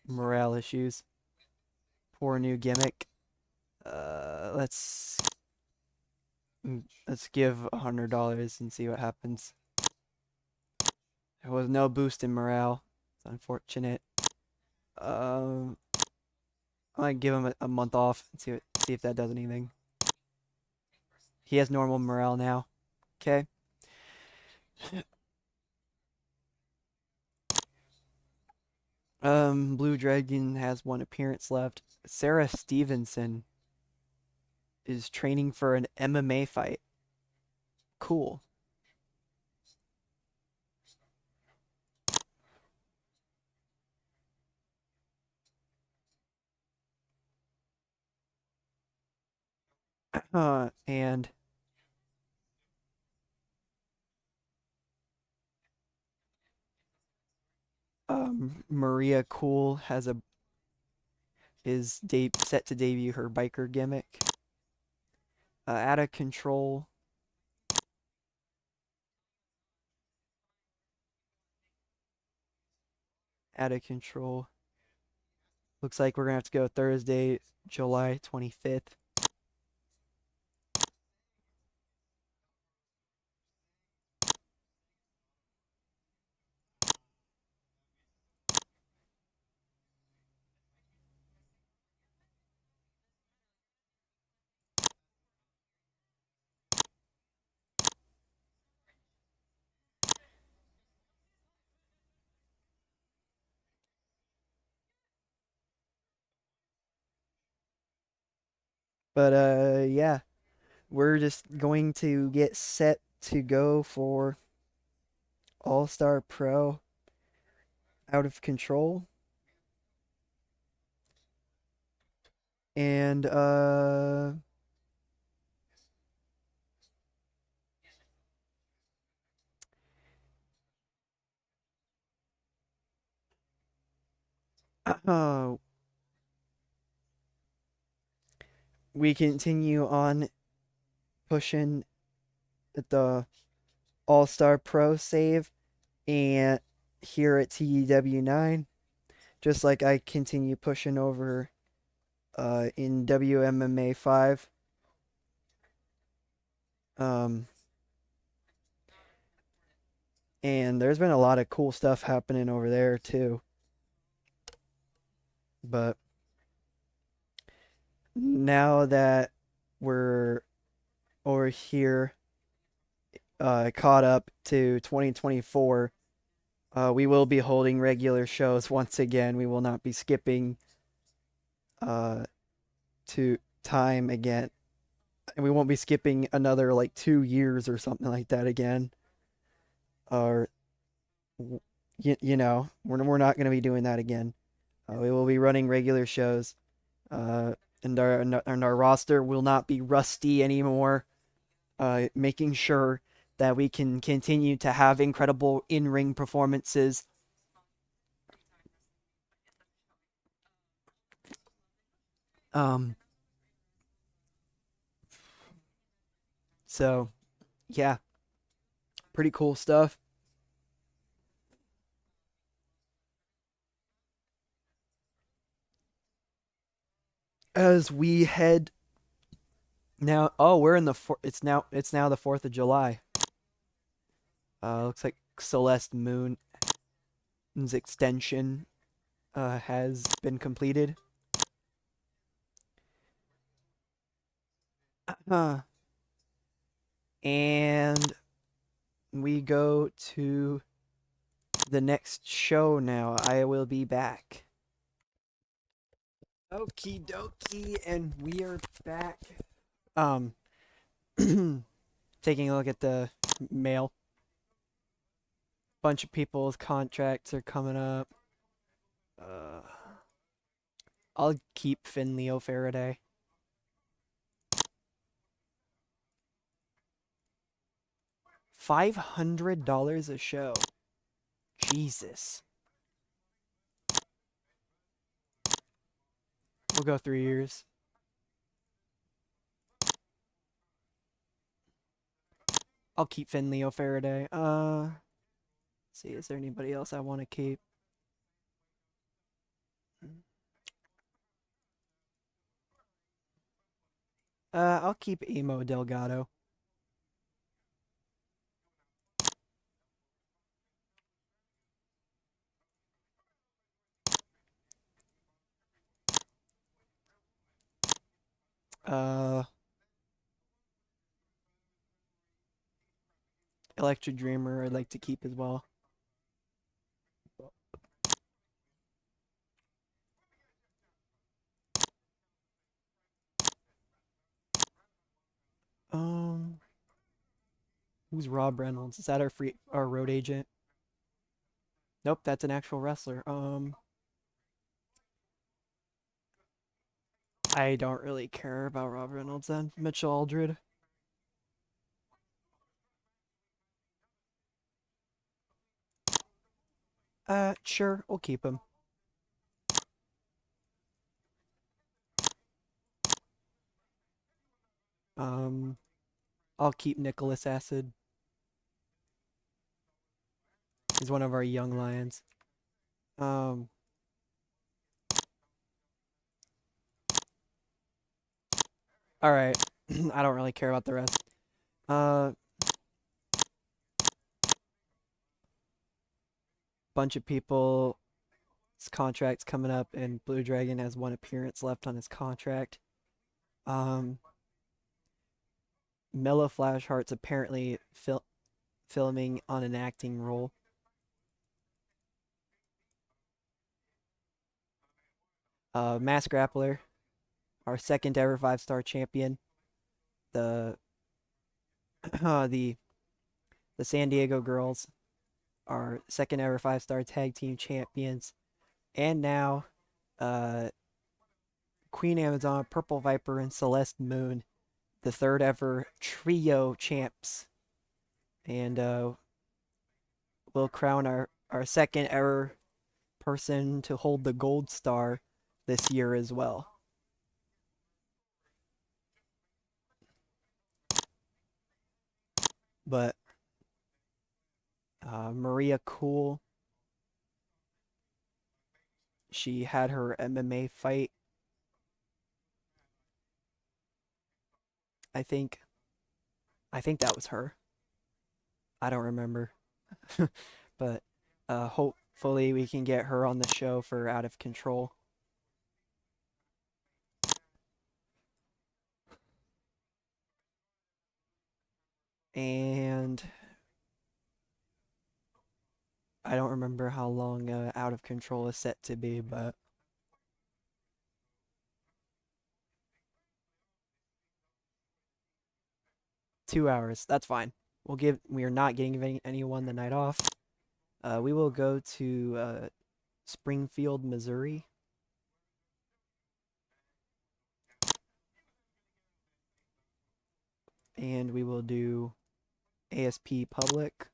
morale issues. Poor new gimmick. Let's give $100 and see what happens. There was no boost in morale. It's unfortunate. Um, I might give him a month off and see if that does anything. He has normal morale now. Okay. Blue Dragon has one appearance left. Sarah Stevenson is training for an MMA fight. Cool. And Maria Cool has is set to debut her biker gimmick. Out of control. Out of control. Looks like we're gonna have to go Thursday, July 25th. But yeah, we're just going to get set to go for All Star Pro Out of Control. And we continue on pushing at the All Star Pro save and here at TEW9, just like I continue pushing over in Wmma 5. Um, and there's been a lot of cool stuff happening over there too. But now that we're over here caught up to 2024, we will be holding regular shows once again. We will not be skipping uh, to time again. And we won't be skipping another like 2 years or something like that again. Or, we're not going to be doing that again. We will be running regular shows. And our roster will not be rusty anymore. Making sure that we can continue to have incredible in-ring performances. Um, so yeah, pretty cool stuff. As we head now, oh, we're in the it's now the 4th of July. Looks like Celeste Moon's extension has been completed. And we go to the next show now. I will be back. Okie dokie, and we are back. Um, taking a look at the mail. Bunch of people's contracts are coming up. Uh, I'll keep Finley O'Faraday. $500 a show. Jesus. We'll go 3 years. I'll keep Finley O'Faraday. See, is there anybody else I want to keep? I'll keep Emo Delgado. Uh, Electra Dreamer I'd like to keep as well. Um, who's Rob Reynolds? Is that our road agent? Nope, that's an actual wrestler. I don't really care about Rob Reynolds then. Mitchell Aldred. Sure, we'll keep him. Um, I'll keep Nicholas Acid. He's one of our young lions. Um, all right. I don't really care about the rest. Uh, bunch of people's contracts coming up, and Blue Dragon has one appearance left on his contract. Um, Mellow Flashheart's apparently filming on an acting role. Mass Grappler, our second ever 5-star champion. The the the San Diego girls are second ever 5-star tag team champions, and now uh, Queen Amazon, Purple Viper, and Celeste Moon, the third ever trio champs, and we'll crown our second ever person to hold the gold star this year as well. But Maria Cool, she had her MMA fight. I think I think that was her. I don't remember. But hopefully we can get her on the show for Out of Control. And I don't remember how long Out of Control is set to be, but 2 hours. That's fine. We are not getting anyone the night off. We will go to Springfield, Missouri, and we will do ASP Public,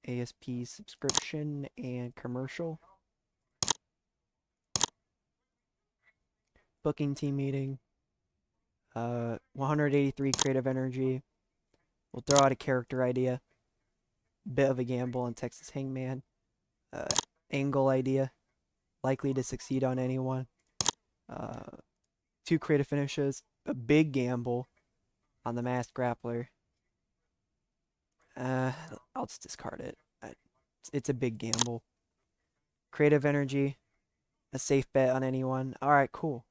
ASP Subscription, and Commercial. Booking team meeting. 183 creative energy. We'll throw out a character idea. Bit of a gamble on Texas Hangman. Uh, Angle idea. Likely to succeed on anyone. Uh, 2 creative finishes. A big gamble on the Masked Grappler. Uh, I'll just discard it. It's a big gamble. Creative energy. A safe bet on anyone. Alright, cool.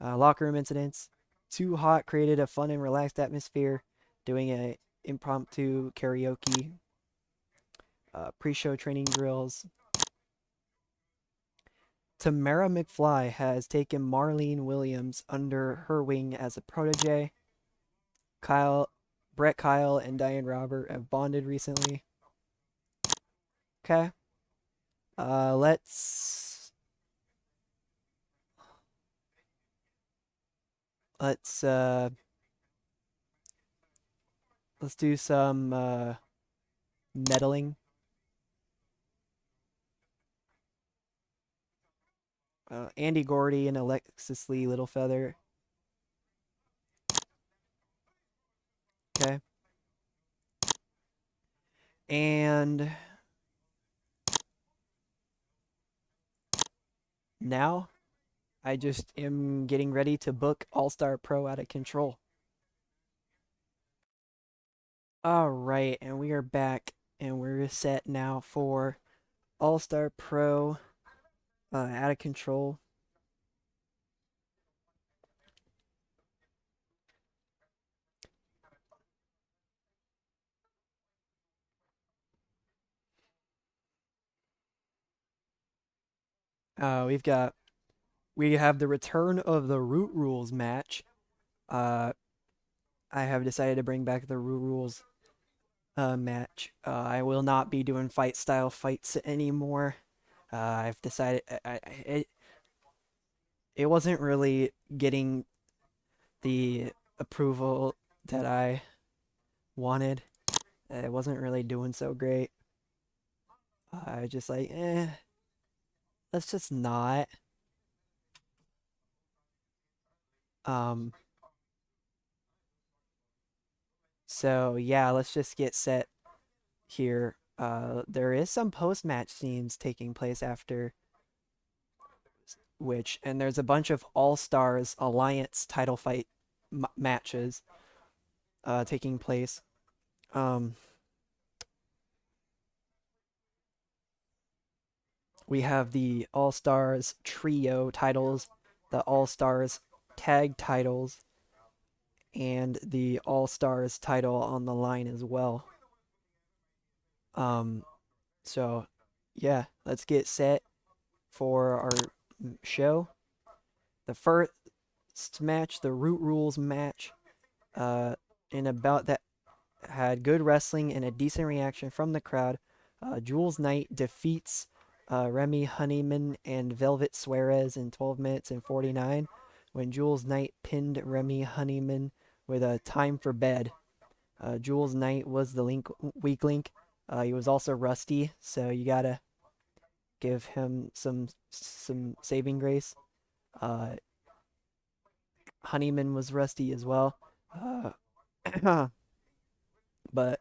Locker room incidents. Too Hot created a fun and relaxed atmosphere, doing a impromptu karaoke, pre-show training drills. Tamara McFly has taken Marlene Williams under her wing as a protege. Brett Kyle, and Diane Robert have bonded recently. Okay. Uh, let's let's uh let's do some meddling. Andy Gordy and Alexis Lee Littlefeather. Okay. And now I just am getting ready to book All Star Pro Out of Control. All right, and we are back, and we're set now for All Star Pro Out of Control. We have the return of the Root Rules match. Uh, I have decided to bring back the Root Rules match. I will not be doing fight style fights anymore. I've decided it wasn't really getting the approval that I wanted. It wasn't really doing so great. I just like, let's just not. Um, so yeah, let's just get set here. There is some post-match scenes taking place after which, and there's a bunch of All Stars Alliance title fight matches taking place. Um, we have the All Stars Trio titles, the All Stars Tag titles, and the All Stars title on the line as well. Um, so yeah, let's get set for our show. The first match, the Root Rules match, in about that had good wrestling and a decent reaction from the crowd. Jules Knight defeats Remy Honeyman and Velvet Suarez in 12 minutes and 49 when Jules Knight pinned Remy Honeyman with a time for bed. Jules Knight was the weak link. He was also rusty, so you gotta give him some saving grace. Uh, Honeyman was rusty as well. But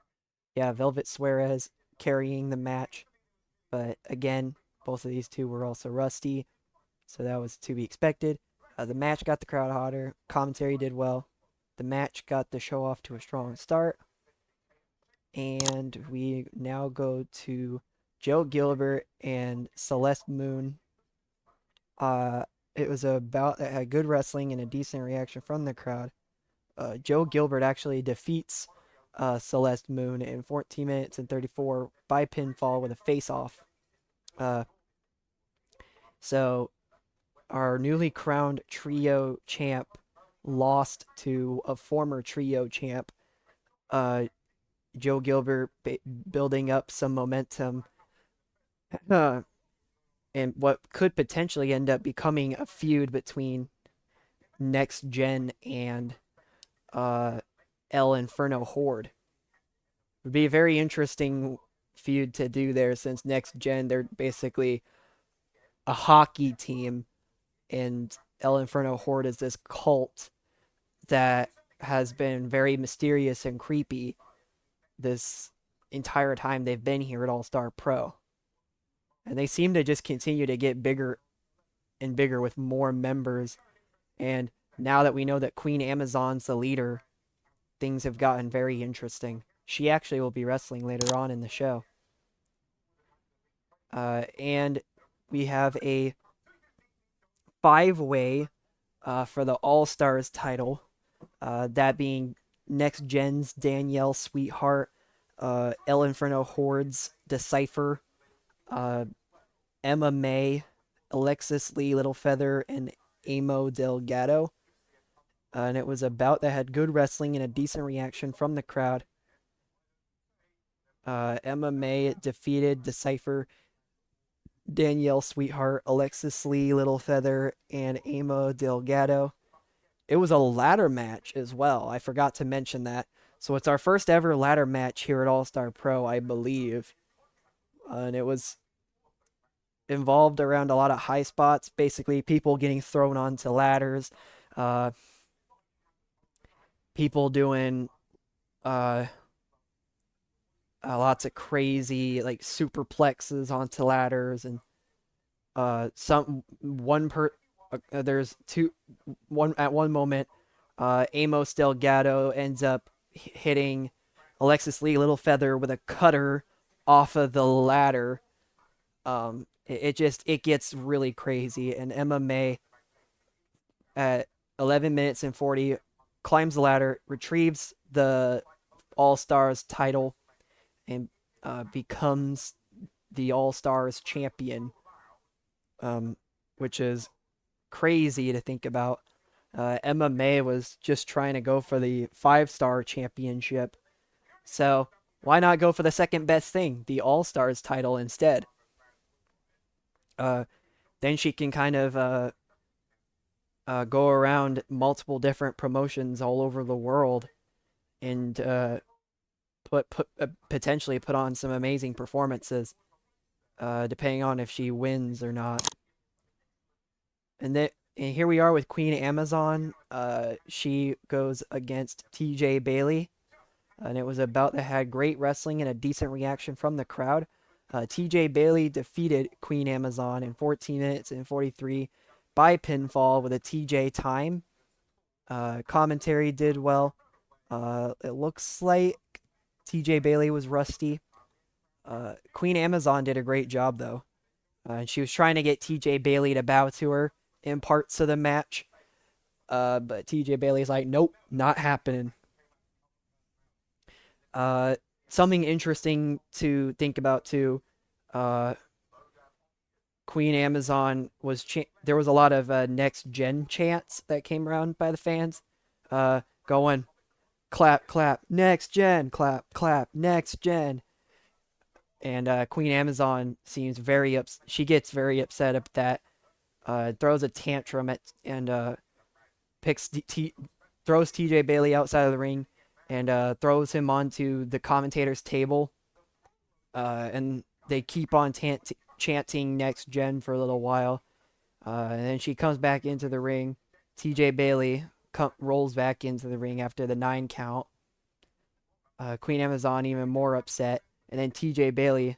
yeah, Velvet Suarez carrying the match. But again, both of these two were also rusty, so that was to be expected. The match got the crowd hotter. Commentary did well. The match got the show off to a strong start. And we now go to Joe Gilbert and Celeste Moon. Uh, it was a bout that had good wrestling and a decent reaction from the crowd. Joe Gilbert actually defeats Celeste Moon in 14 minutes and 34 by pinfall with a face-off. Uh, so our newly crowned trio champ lost to a former trio champ. Uh, Joe Gilbert building up some momentum, and what could potentially end up becoming a feud between Next Gen and uh, El Inferno Horde. Would be a very interesting feud to do there since Next Gen, they're basically a hockey team, and El Inferno Horde is this cult that has been very mysterious and creepy this entire time they've been here at All Star Pro. And they seem to just continue to get bigger and bigger with more members. And now that we know that Queen Amazon's the leader, things have gotten very interesting. She actually will be wrestling later on in the show. And we have a 5-way for the All Stars title. That being Next Gen's Danielle Sweetheart, El Inferno Horde's Decipher, Emma May, Alexis Lee Littlefeather, and Amo Delgado. And it was a bout that had good wrestling and a decent reaction from the crowd. Emma May defeated Decipher, Danielle Sweetheart, Alexis Lee Littlefeather, and Amo Delgado. It was a ladder match as well. I forgot to mention that. So it's our first ever ladder match here at All Star Pro, I believe. And it was involved around a lot of high spots, basically people getting thrown onto ladders, uh, people doing uh, lots of crazy like superplexes onto ladders, and some one per there's two one at one moment. Amos Delgado ends up hitting Alexis Lee Littlefeather with a cutter off of the ladder. It gets really crazy, and Emma May at 11 minutes and 40 climbs the ladder, retrieves the All Stars title, and becomes the All Stars champion, which is crazy to think about. Emma May was just trying to go for the 5-star championship, so why not go for the second best thing, the All Stars title instead? Uh, then she can kind of go around multiple different promotions all over the world and potentially put on some amazing performances, depending on if she wins or not. And And here we are with Queen Amazon. She goes against TJ Bailey, and it was a bout that had great wrestling and a decent reaction from the crowd. TJ Bailey defeated Queen Amazon in 14 minutes and 43 by pinfall with a TJ time. Commentary did well. It looks like TJ Bailey was rusty. Queen Amazon did a great job though. She was trying to get TJ Bailey to bow to her in parts of the match. But TJ Bailey's like, nope, not happening. Uh, Something interesting to think about too. Uh, Queen Amazon was there was a lot of next gen chants that came around by the fans, going clap clap next gen clap clap next gen, and Queen Amazon seems she gets very upset at that. Throws a tantrum and picks throws TJ Bailey outside of the ring and throws him onto the commentator's table. And they keep on chanting next gen for a little while. And then she comes back into the ring. TJ Bailey rolls back into the ring after the 9 count. Queen Amazon even more upset. And then TJ Bailey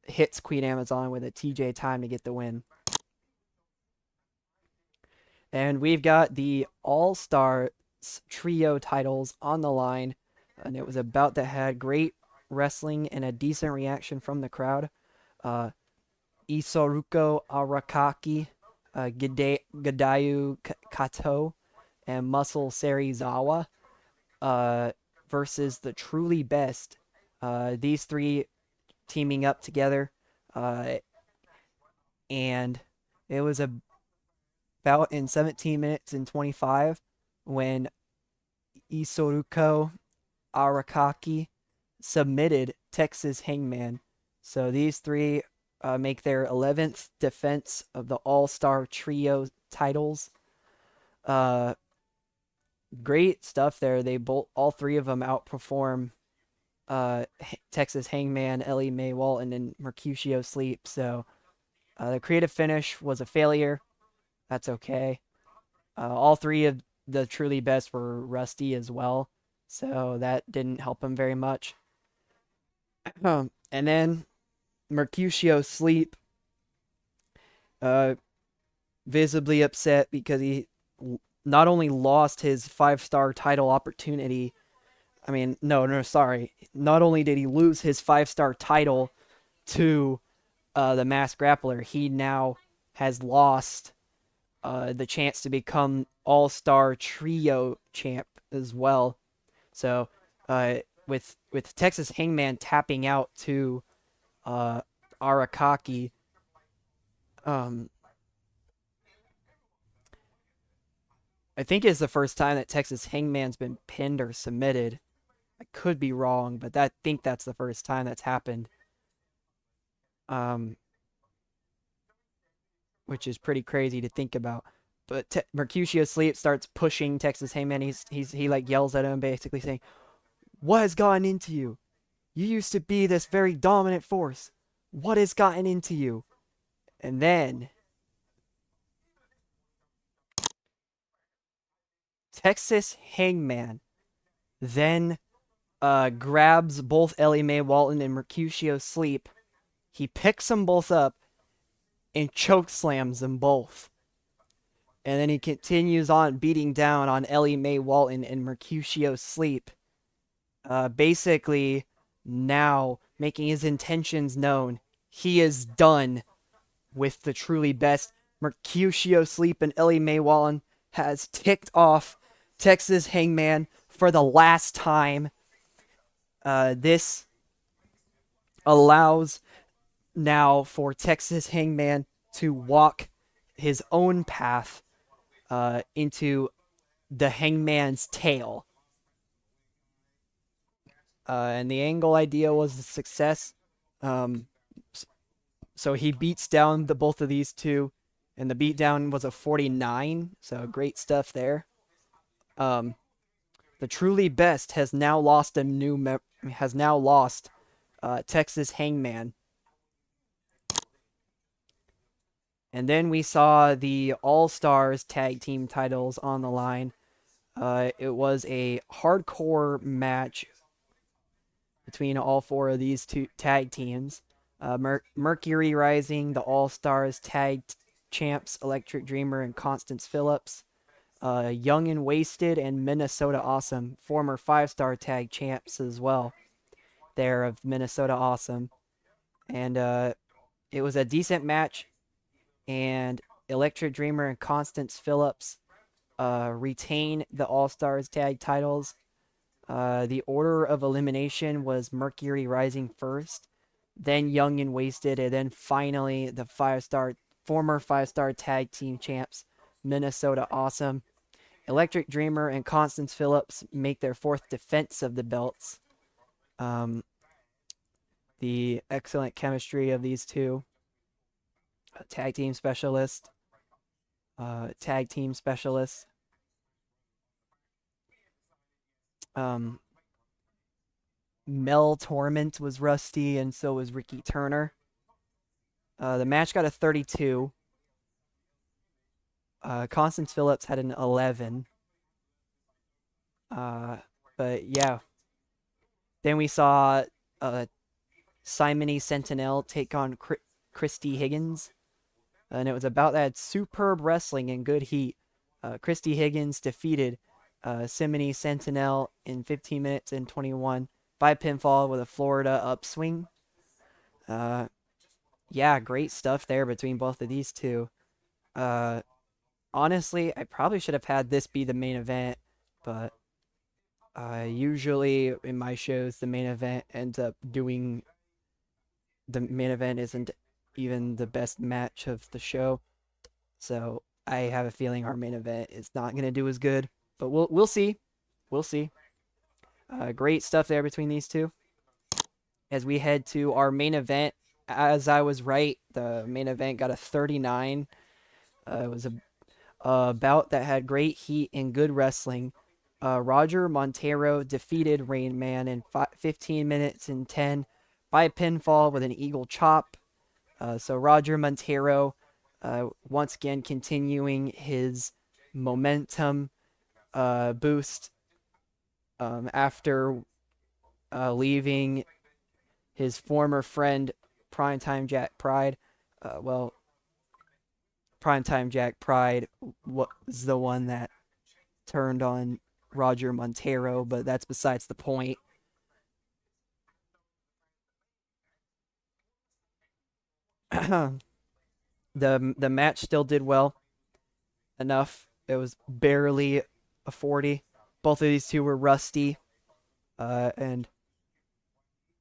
hits Queen Amazon with a TJ time to get the win. And we've got the All Stars trio titles on the line. And it was a bout that had great wrestling and a decent reaction from the crowd. Uh, Isoruko Arakaki, Gadayu Kato, and Muscle Serizawa versus the Truly Best. These three teaming up together. Uh, and it was about in 17 minutes and 25 when Isoruko Arakaki submitted Texas Hangman. So these three make their 11th defense of the All Star Trio titles. Uh, Great stuff there. All three of them outperform Texas Hangman, Ellie Mae Walton, and Mercutio Sleep. So the creative finish was a failure. That's okay. All three of the truly best were rusty as well, so that didn't help him very much. And then Mercutio Sleep, uh, visibly upset because he not only lost his 5-star title opportunity. I mean, no, sorry. Not only did he lose his 5-star title to the Masked Grappler, he now has lost the chance to become All-Star Trio champ as well. So, with Texas Hangman tapping out to uh, Arakaki, um, I think it's the first time that Texas Hangman's been pinned or submitted. I could be wrong, but I think that's the first time that's happened. Um, which is pretty crazy to think about. But Mercutio Sleep starts pushing Texas Hangman. He like yells at him, basically saying, "What has gotten into you? You used to be this very dominant force. What has gotten into you?" And then Texas Hangman then grabs both Ellie Mae Walton and Mercutio Sleep. He picks them both up and choke slams them both. And then he continues on beating down on Ellie Mae Walton and Mercutio Sleep. Basically, now making his intentions known. He is done with the truly best. Mercutio Sleep and Ellie Mae Walton has ticked off Texas Hangman for the last time. This allows now for Texas Hangman to walk his own path into the Hangman's tail. And the angle idea was a success. Um, so he beats down the both of these two, and the beatdown was a 49. So great stuff there. Um, the truly best has now lost Texas Hangman. And then we saw the All Stars tag team titles on the line. It was a hardcore match between all four of these two tag teams. Mercury Rising, the All Stars tag champs, Electric Dreamer and Constance Phillips. Young and Wasted and Minnesota Awesome, former 5-star tag champs as well. There of Minnesota Awesome. And it was a decent match. And Electric Dreamer and Constance Phillips retain the All Stars tag titles. The order of elimination was Mercury Rising first, then Young and Wasted, and then finally the former 5-star tag team champs, Minnesota Awesome. Electric Dreamer and Constance Phillips make their fourth defense of the belts. The excellent chemistry of these two. Tag team specialist. Tag team specialist. Mel Torment was rusty, and so was Ricky Turner. The match got a 32. Constance Phillips had an 11. But yeah. Then we saw Simony Sentinel take on Christy Higgins. And it was about that superb wrestling and good heat. Christy Higgins defeated Simony Sentinel in 15 minutes and 21 by pinfall with a Florida upswing. Yeah, great stuff there between both of these two. Honestly, I probably should have had this be the main event, but usually in my shows, the main event ends up doing. The main event isn't even the best match of the show, so I have a feeling our main event is not gonna do as good. But we'll see, we'll see. Great stuff there between these two. As we head to our main event, as I was right, the main event got a 39. It was a bout that had great heat and good wrestling. Roger Montero defeated Rain Man in 15 minutes and 10 by pinfall with an eagle chop. So Roger Montero, once again, continuing his momentum boost after leaving his former friend, Primetime Jack Pride. Well, Primetime Jack Pride was the one that turned on Roger Montero, but that's besides the point. The match still did well enough. It was barely a 40. Both of these two were rusty, and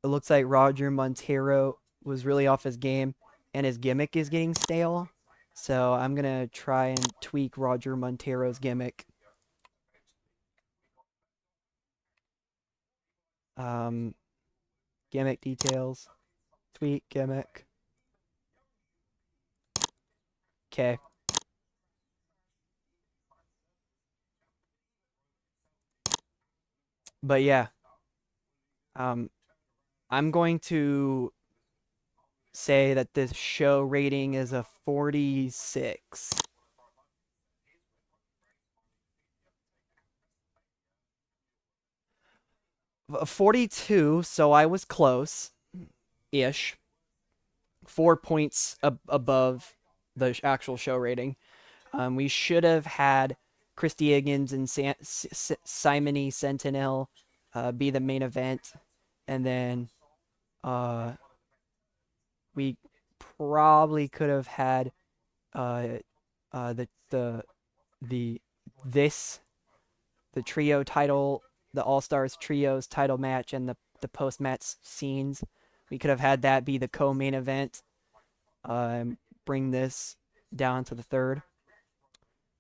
it looks like Roger Montero was really off his game, and his gimmick is getting stale. So I'm gonna try and tweak Roger Montero's gimmick. Um, Gimmick details, tweak gimmick. Okay. But yeah, um, I'm going to say that this show rating is a 46. 42, so I was close ish. 4 points above the actual show rating. We should have had Christy Higgins and Simony Sentinel be the main event, and then we probably could have had uh, the the this the trio title, the All Stars trios title match, and the post match scenes. We could have had that be the co-main event. Bring this down to the third.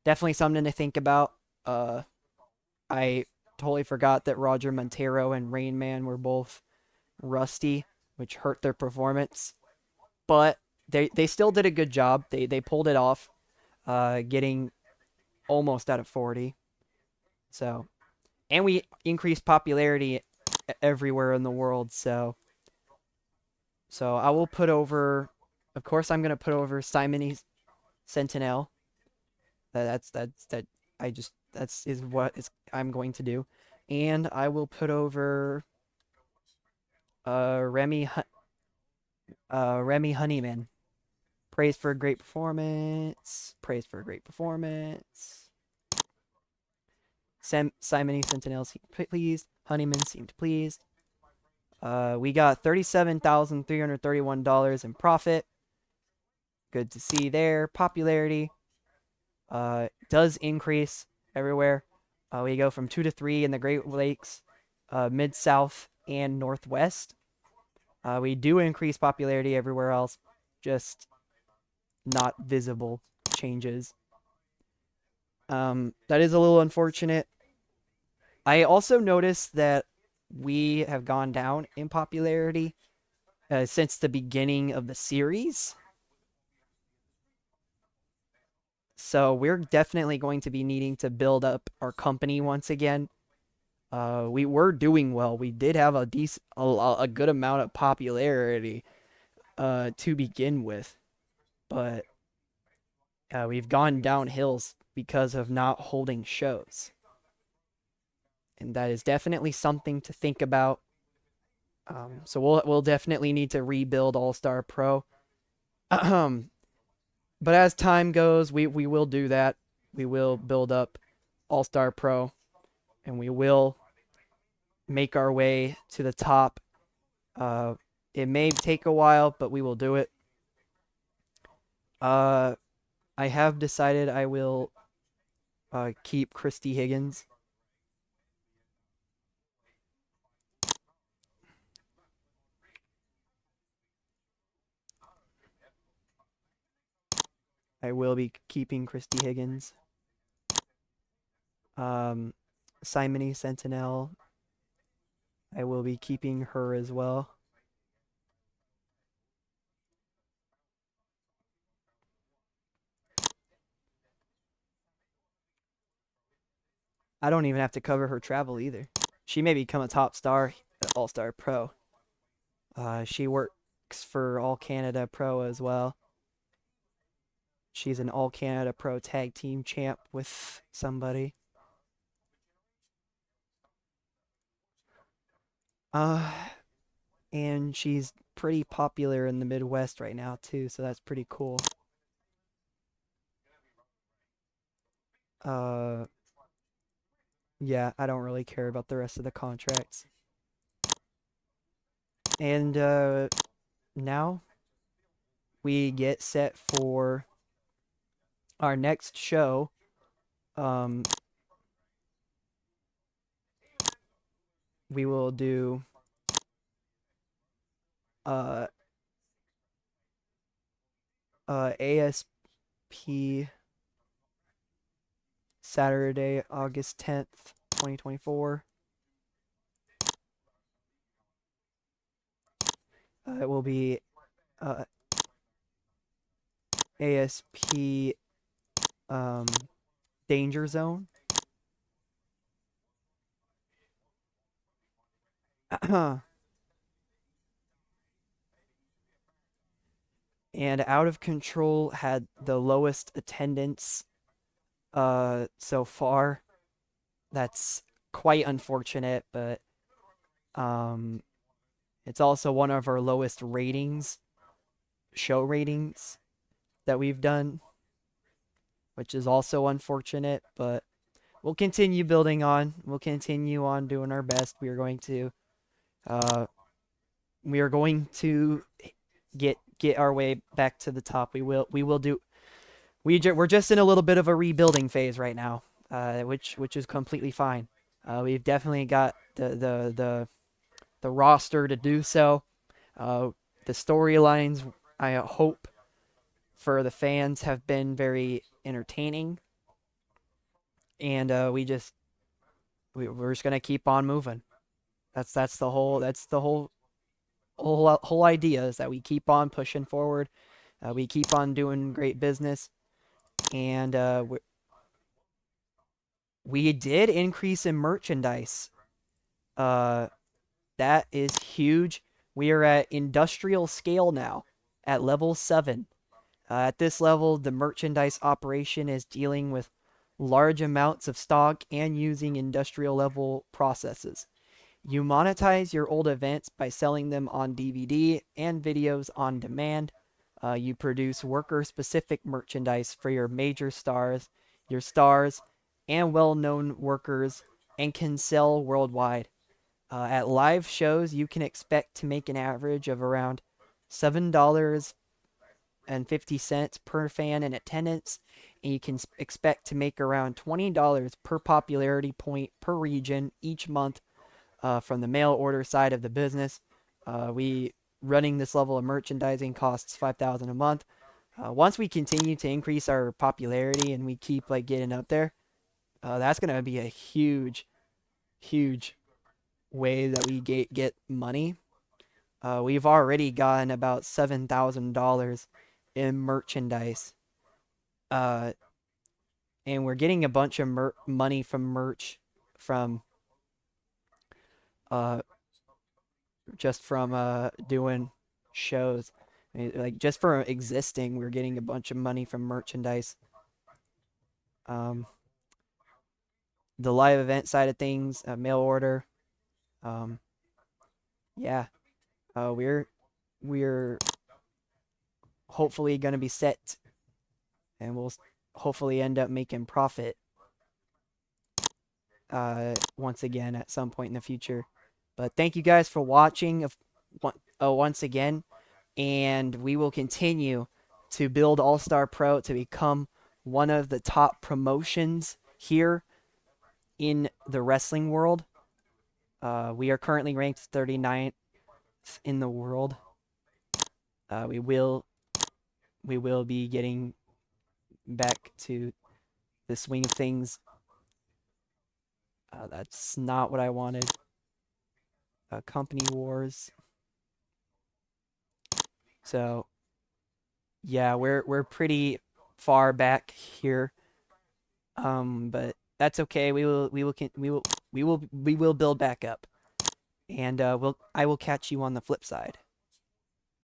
Definitely something to think about. I totally forgot that Roger Montero and Rain Man were both rusty, which hurt their performance. But they still did a good job. They pulled it off, getting almost out of 40. So, and we increased popularity everywhere in the world. So I will put over. Of course, I'm gonna put over Simony Sentinel. That I just that's is what is I'm going to do, and I will put over Remy Remy Honeyman. Praise for a great performance. Praise for a great performance. Simony Sentinel seemed pleased. Honeyman seemed pleased. We got $37,331 in profit. Good to see there. Popularity does increase everywhere. We go from 2 to 3 in the Great Lakes, Mid South, and Northwest. We do increase popularity everywhere else, just not visible changes. That is a little unfortunate. I also noticed that we have gone down in popularity since the beginning of the series. So we're definitely going to be needing to build up our company once again. We were doing well. We did have a good amount of popularity to begin with, but we've gone downhills because of not holding shows, and that is definitely something to think about. So we'll definitely need to rebuild All Star Pro. But as time goes, we will do that. We will build up All Star Pro, and we will make our way to the top. Uh, it may take a while, but we will do it. Uh, I have decided I will keep Christy Higgins. I will be keeping Christy Higgins. Simony Sentinel. I will be keeping her as well. I don't even have to cover her travel either. She may become a top star at All Star Pro. She works for All Canada Pro as well. She's an All Canada Pro tag team champ with somebody. Uh, and she's pretty popular in the Midwest right now too, so that's pretty cool. Uh, yeah, I don't really care about the rest of the contracts. And now we get set for our next show. Um, we will do uh ASP Saturday, August 10th, 2024. It will be uh ASP um Danger Zone. And Out of Control had the lowest attendance so far. That's quite unfortunate, but um it's also one of our lowest ratings, show ratings that we've done, which is also unfortunate, but we'll continue building on. We'll continue on doing our best. Uh we are going to get our way back to the top. We will do we're just in a little bit of a rebuilding phase right now, which is completely fine. We've definitely got the roster to do so. The storylines, I hope, for the fans have been very entertaining, and we're just gonna keep on moving. That's the whole idea is that we keep on pushing forward. We keep on doing great business, and we did increase in merchandise. Uh, that is huge. We are at industrial scale now, at level 7. At this level, the merchandise operation is dealing with large amounts of stock and using industrial level processes. You monetize your old events by selling them on DVD and videos on demand. You produce worker specific merchandise for your stars, and well known workers, and can sell worldwide. At live shows, you can expect to make an average of around $7.50 per fan in attendance, and you can expect to make around $20 per popularity point per region each month from the mail order side of the business. We running this level of merchandising costs $5,000 a month. Once we continue to increase our popularity and we keep like getting up there, that's gonna be a huge, huge way that we get money. We've already gotten about $7,000 in merchandise, uh, and we're getting a bunch of money from merch from uh, just from doing shows. I mean, like just for existing, we're getting a bunch of money from merchandise. Um, the live event side of things, mail order. Um, yeah, we're hopefully gonna be set, and we'll hopefully end up making profit once again at some point in the future. But thank you guys for watching once again, and we will continue to build All Star Pro to become one of the top promotions here in the wrestling world. We are currently ranked 39th in the world. Uh, we will we will be getting back to the swing of things. That's not what I wanted. Company wars. So yeah, we're pretty far back here. But that's okay. We will build back up, and I will catch you on the flip side.